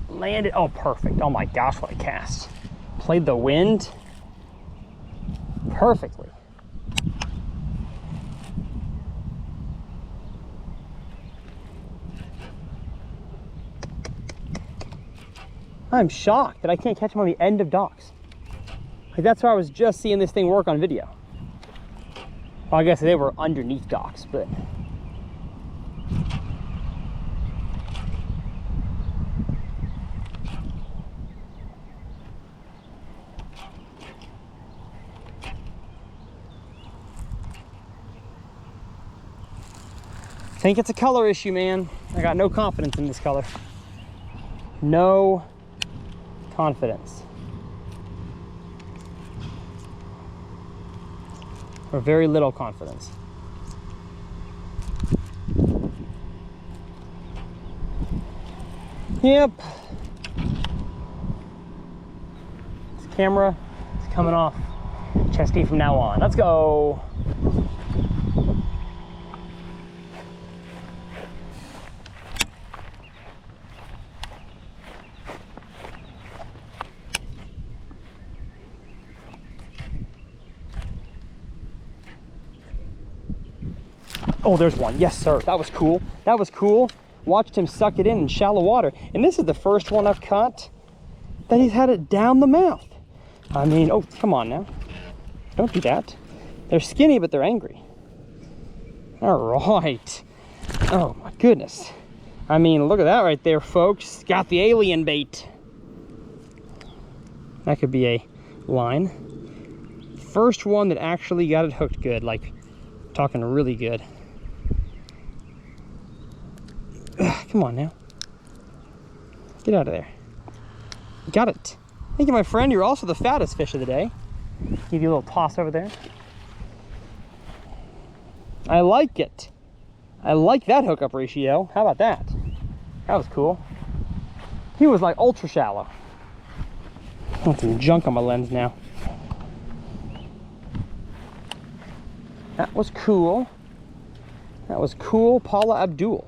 land it. Oh, perfect. Oh my gosh, what a cast. Played the wind perfectly. I'm shocked that I can't catch them on the end of docks. Like, that's where I was just seeing this thing work on video. Well, I guess they were underneath docks, but I think it's a color issue, man. I got no confidence in this color. No confidence. Or very little confidence. Yep. This camera is coming off chesty from now on. Let's go. Oh, there's one. Yes, sir. That was cool. That was cool. Watched him suck it in shallow water. And this is the first one I've caught that he's had it down the mouth. I mean, oh, come on now. Don't do that. They're skinny, but they're angry. All right. Oh, my goodness. I mean, look at that right there, folks. Got the alien bait. That could be a line. First one that actually got it hooked good, like talking really good. Ugh, come on now. Get out of there. Got it. Thank you, my friend. You're also the fattest fish of the day. Give you a little toss over there. I like it. I like that hookup ratio. How about that? That was cool. He was like ultra shallow. Got some junk on my lens now. That was cool. That was cool, Paula Abdul.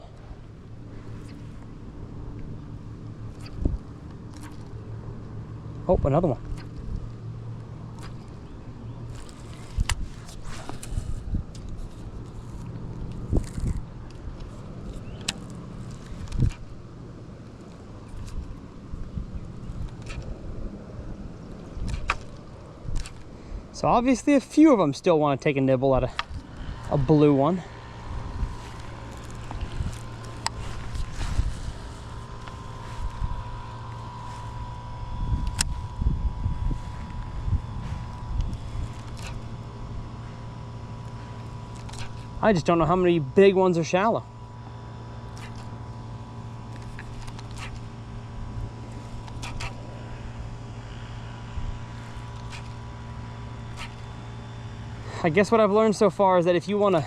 Oh, another one. So obviously a few of them still want to take a nibble at a blue one. I just don't know how many big ones are shallow. I guess what I've learned so far is that if you want to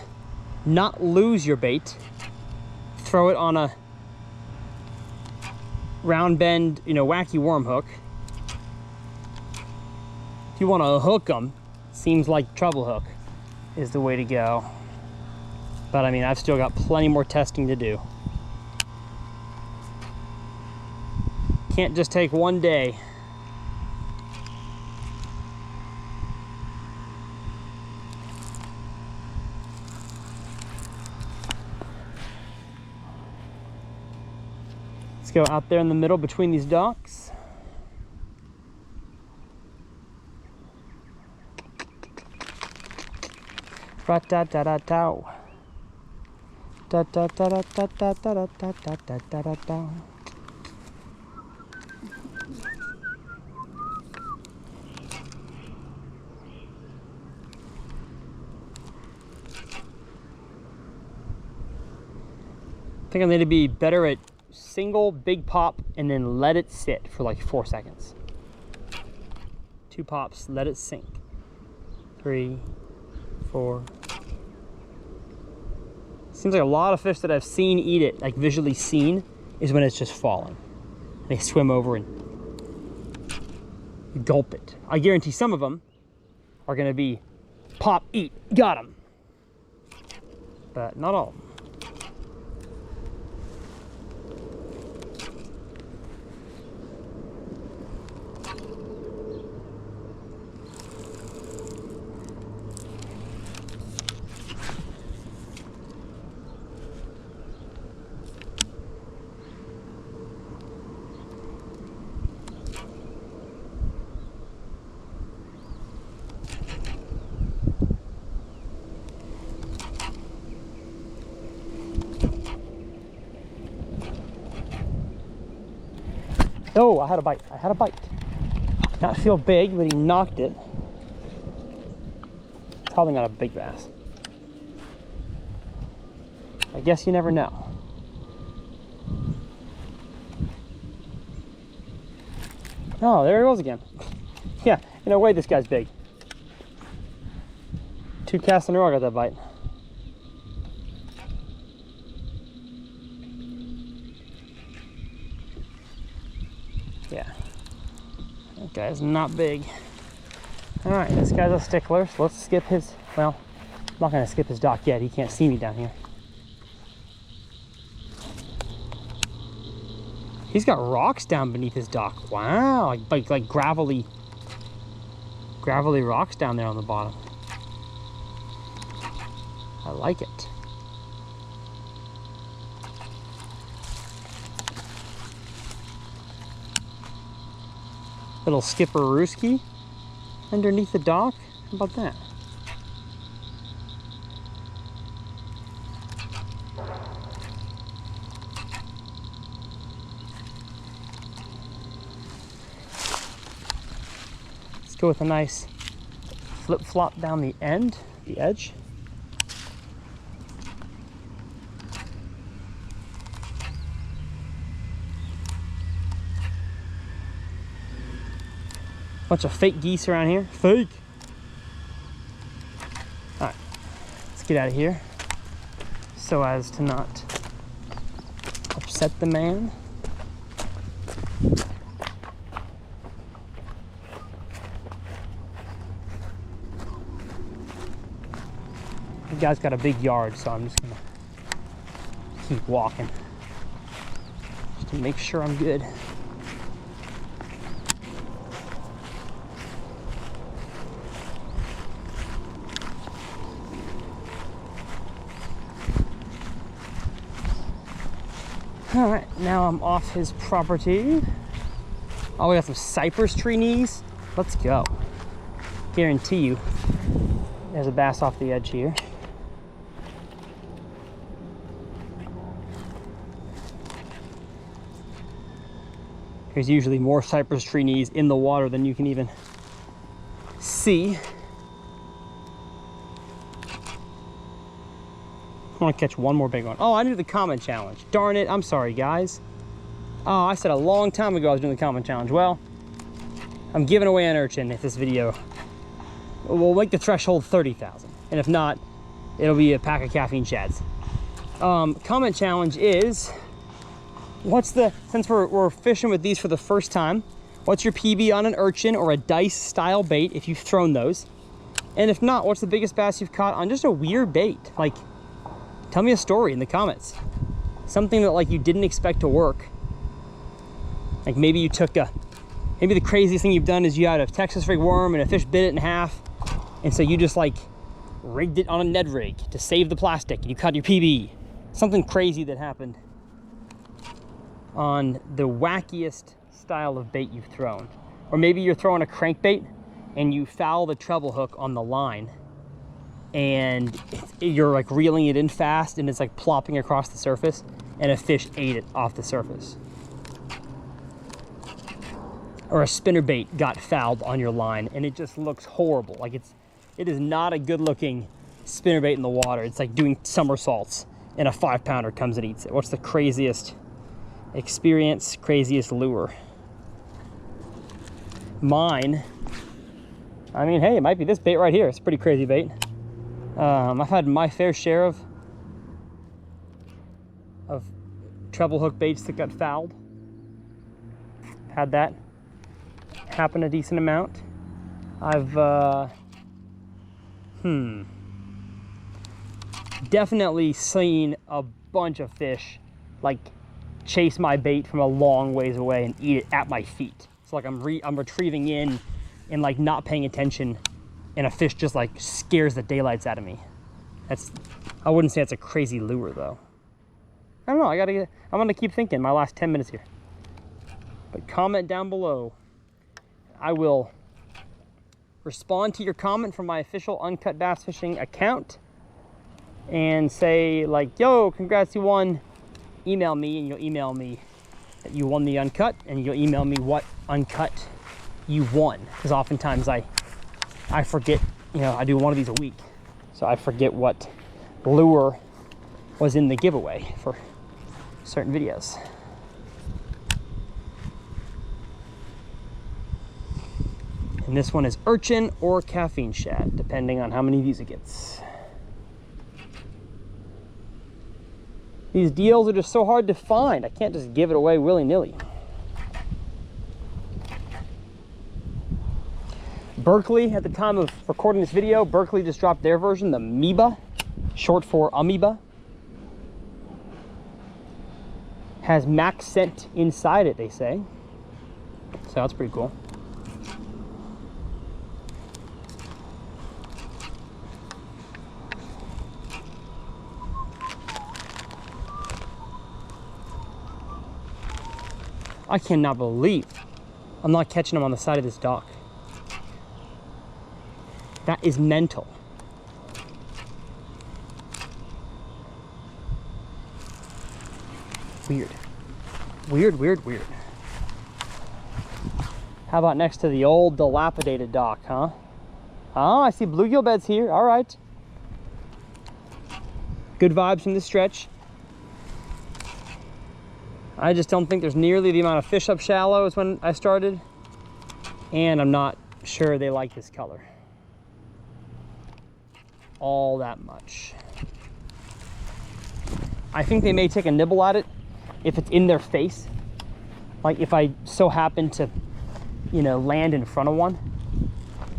not lose your bait, throw it on a round bend, wacky worm hook. If you want to hook them, seems like treble hook is the way to go. But I mean, I've still got plenty more testing to do. Can't just take one day. Let's go out there in the middle between these docks. Ra-da-da-da-dow. Da-da-da-da-da-da-da-da-da-da-da-da. I think I need to be better at single big pop and then let it sit for like 4 seconds. 2 pops, let it sink. 3, 4. Seems like a lot of fish that I've seen eat it, like visually seen, is when it's just falling. They swim over and gulp it. I guarantee some of them are gonna be pop, eat, got them. But not all of them. Oh, I had a bite. I had a bite. Not feel big, but he knocked it. Probably not a big bass. I guess you never know. Oh, there he goes again. Yeah, in a way, this guy's big. 2 casts in a row, I got that bite. That is not big. All right, this guy's a stickler, so let's skip his, well, I'm not gonna skip his dock yet. He can't see me down here. He's got rocks down beneath his dock. Wow, like gravelly rocks down there on the bottom. I like it. Little skipperooski underneath the dock. How about that? Let's go with a nice flip-flop down the end, the edge. Bunch of fake geese around here. Fake! Alright, let's get out of here so as to not upset the man. The guy's got a big yard, so I'm just gonna keep walking just to make sure I'm good. All right, now I'm off his property. Oh, we got some cypress tree knees. Let's go. Guarantee you there's a bass off the edge here. There's usually more cypress tree knees in the water than you can even see. I want to catch one more big one. Oh, I did the comment challenge. Darn it, I'm sorry, guys. Oh, I said a long time ago I was doing the comment challenge. Well, I'm giving away an urchin if this video will make the threshold 30,000. And if not, it'll be a pack of caffeine shads. Comment challenge is, since we're fishing with these for the first time, what's your PB on an urchin or a dice style bait if you've thrown those? And if not, what's the biggest bass you've caught on just a weird bait? Like, tell me a story in the comments. Something that like you didn't expect to work. Like maybe you took maybe the craziest thing you've done is you had a Texas rig worm and a fish bit it in half. And so you just like rigged it on a Ned rig to save the plastic and you caught your PB. Something crazy that happened on the wackiest style of bait you've thrown. Or maybe you're throwing a crankbait and you foul the treble hook on the line and you're like reeling it in fast and it's like plopping across the surface and a fish ate it off the surface. Or a spinnerbait got fouled on your line and it just looks horrible. Like it is not a good looking spinnerbait in the water. It's like doing somersaults and a 5-pounder comes and eats it. What's the craziest experience, craziest lure? Mine, I mean, hey, it might be this bait right here. It's a pretty crazy bait. I've had my fair share of treble hook baits that got fouled. Had that happen a decent amount. I've definitely seen a bunch of fish like chase my bait from a long ways away and eat it at my feet. So like I'm retrieving in and like not paying attention, and a fish just like scares the daylights out of me. I wouldn't say it's a crazy lure though. I don't know, I'm gonna keep thinking my last 10 minutes here. But comment down below. I will respond to your comment from my official Uncut Bass Fishing account and say like, yo, congrats, you won. Email me and you'll email me that you won the Uncut, and you'll email me what Uncut you won. Because oftentimes I forget, you know, I do one of these a week. So I forget what lure was in the giveaway for certain videos. And this one is urchin or caffeine shad, depending on how many views it gets. These deals are just so hard to find. I can't just give it away willy-nilly. Berkeley, at the time of recording this video, Berkeley just dropped their version, the Amoeba, short for amoeba. Has max scent inside it, they say. So that's pretty cool. I cannot believe I'm not catching them on the side of this dock. That is mental. Weird. Weird, weird, weird. How about next to the old dilapidated dock, huh? Oh, I see bluegill beds here. All right. Good vibes from this stretch. I just don't think there's nearly the amount of fish up shallow as when I started. And I'm not sure they like this color all that much. I think they may take a nibble at it if it's in their face. Like if I so happen to, you know, land in front of one.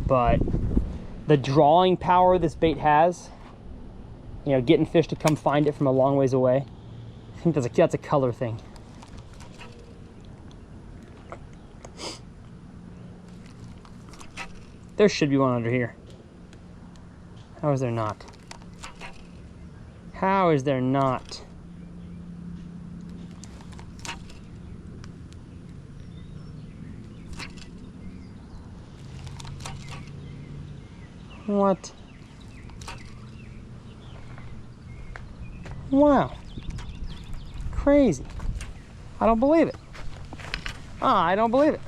But the drawing power this bait has, you know, getting fish to come find it from a long ways away, I think that's a color thing. There should be one under here. How is there not? How is there not? What? Wow. Crazy. I don't believe it. I don't believe it.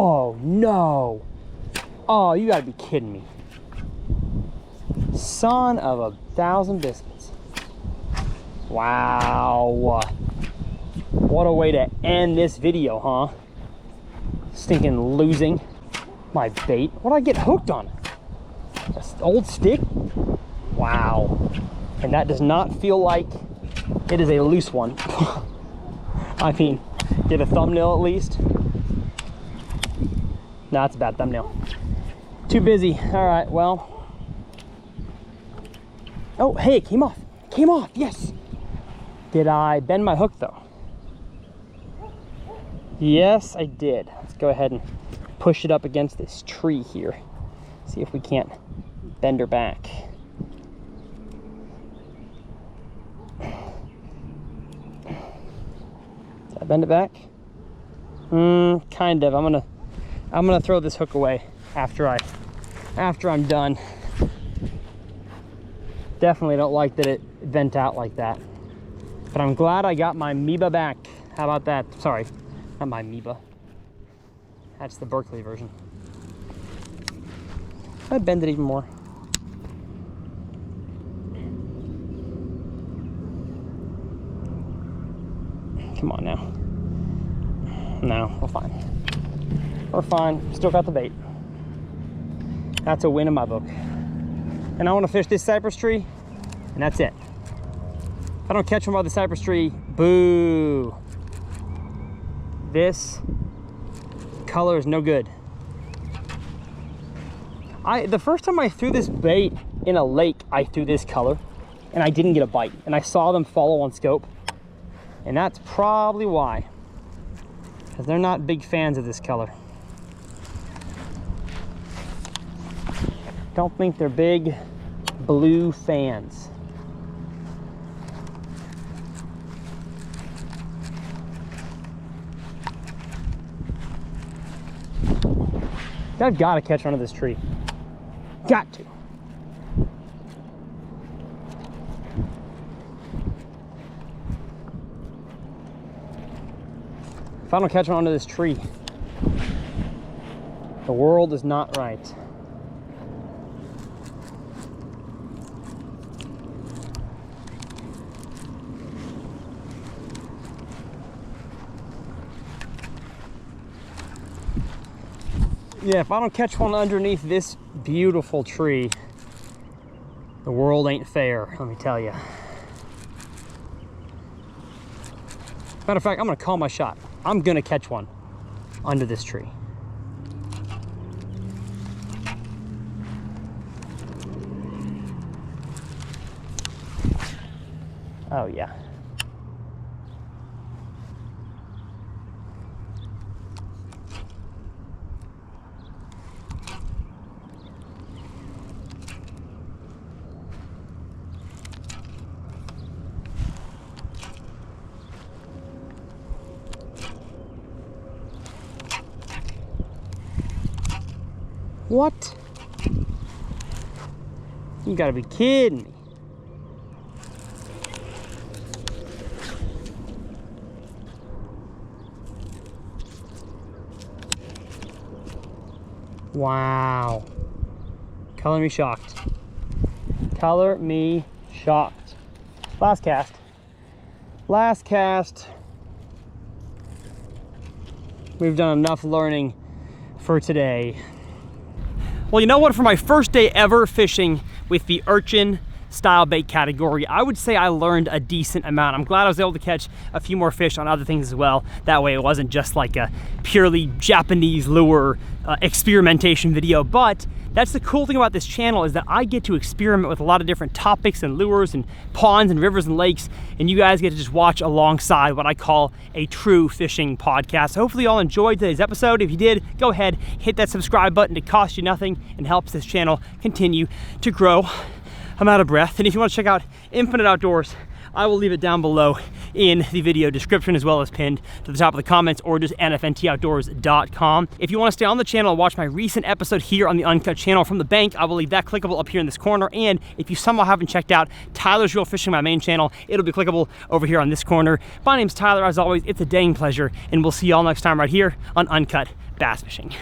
Oh no. Oh, you gotta be kidding me. Son of a thousand biscuits. Wow. What a way to end this video, huh? Stinking losing my bait. What did I get hooked on? An old stick? Wow. And that does not feel like it is a loose one. I mean, get a thumbnail at least. No, that's a bad thumbnail. Too busy. All right, well. Oh, hey, it came off. Came off, yes. Did I bend my hook though? Yes, I did. Let's go ahead and push it up against this tree here. See if we can't bend her back. Did I bend it back? Kind of. I'm gonna throw this hook away after I'm done. Definitely don't like that it bent out like that. But I'm glad I got my Amoeba back. How about that? Sorry, not my Amoeba. That's the Berkeley version. I bend it even more. Come on now. No, we're fine. We're fine. Still got the bait. That's a win in my book. And I want to fish this cypress tree, and that's it. If I don't catch one by the cypress tree, boo. This color is no good. The first time I threw this bait in a lake, I threw this color, and I didn't get a bite. And I saw them follow on scope, and that's probably why. Because they're not big fans of this color. Don't think they're big blue fans. I've got to catch under this tree. Got to. If I don't catch one under this tree, the world is not right. Yeah, if I don't catch one underneath this beautiful tree, the world ain't fair, let me tell you. Matter of fact, I'm gonna call my shot. I'm gonna catch one under this tree. Oh yeah. What? You gotta be kidding me. Wow. Color me shocked. Color me shocked. Last cast. Last cast. We've done enough learning for today. Well, you know what? For my first day ever fishing with the Urchin style bait category, I would say I learned a decent amount. I'm glad I was able to catch a few more fish on other things as well. That way it wasn't just like a purely Japanese lure experimentation video. But that's the cool thing about this channel, is that I get to experiment with a lot of different topics and lures and ponds and rivers and lakes, and you guys get to just watch alongside what I call a true fishing podcast. Hopefully you all enjoyed today's episode. If you did, go ahead, hit that subscribe button. It costs you nothing and helps this channel continue to grow. I'm out of breath. And if you want to check out Infinite Outdoors, I will leave it down below in the video description, as well as pinned to the top of the comments, or just nfntoutdoors.com. If you want to stay on the channel and watch my recent episode here on the Uncut channel from the bank, I will leave that clickable up here in this corner. And if you somehow haven't checked out Tyler's Real Fishing, my main channel, it'll be clickable over here on this corner. My name's Tyler. As always, it's a dang pleasure, and we'll see you all next time right here on Uncut Bass Fishing.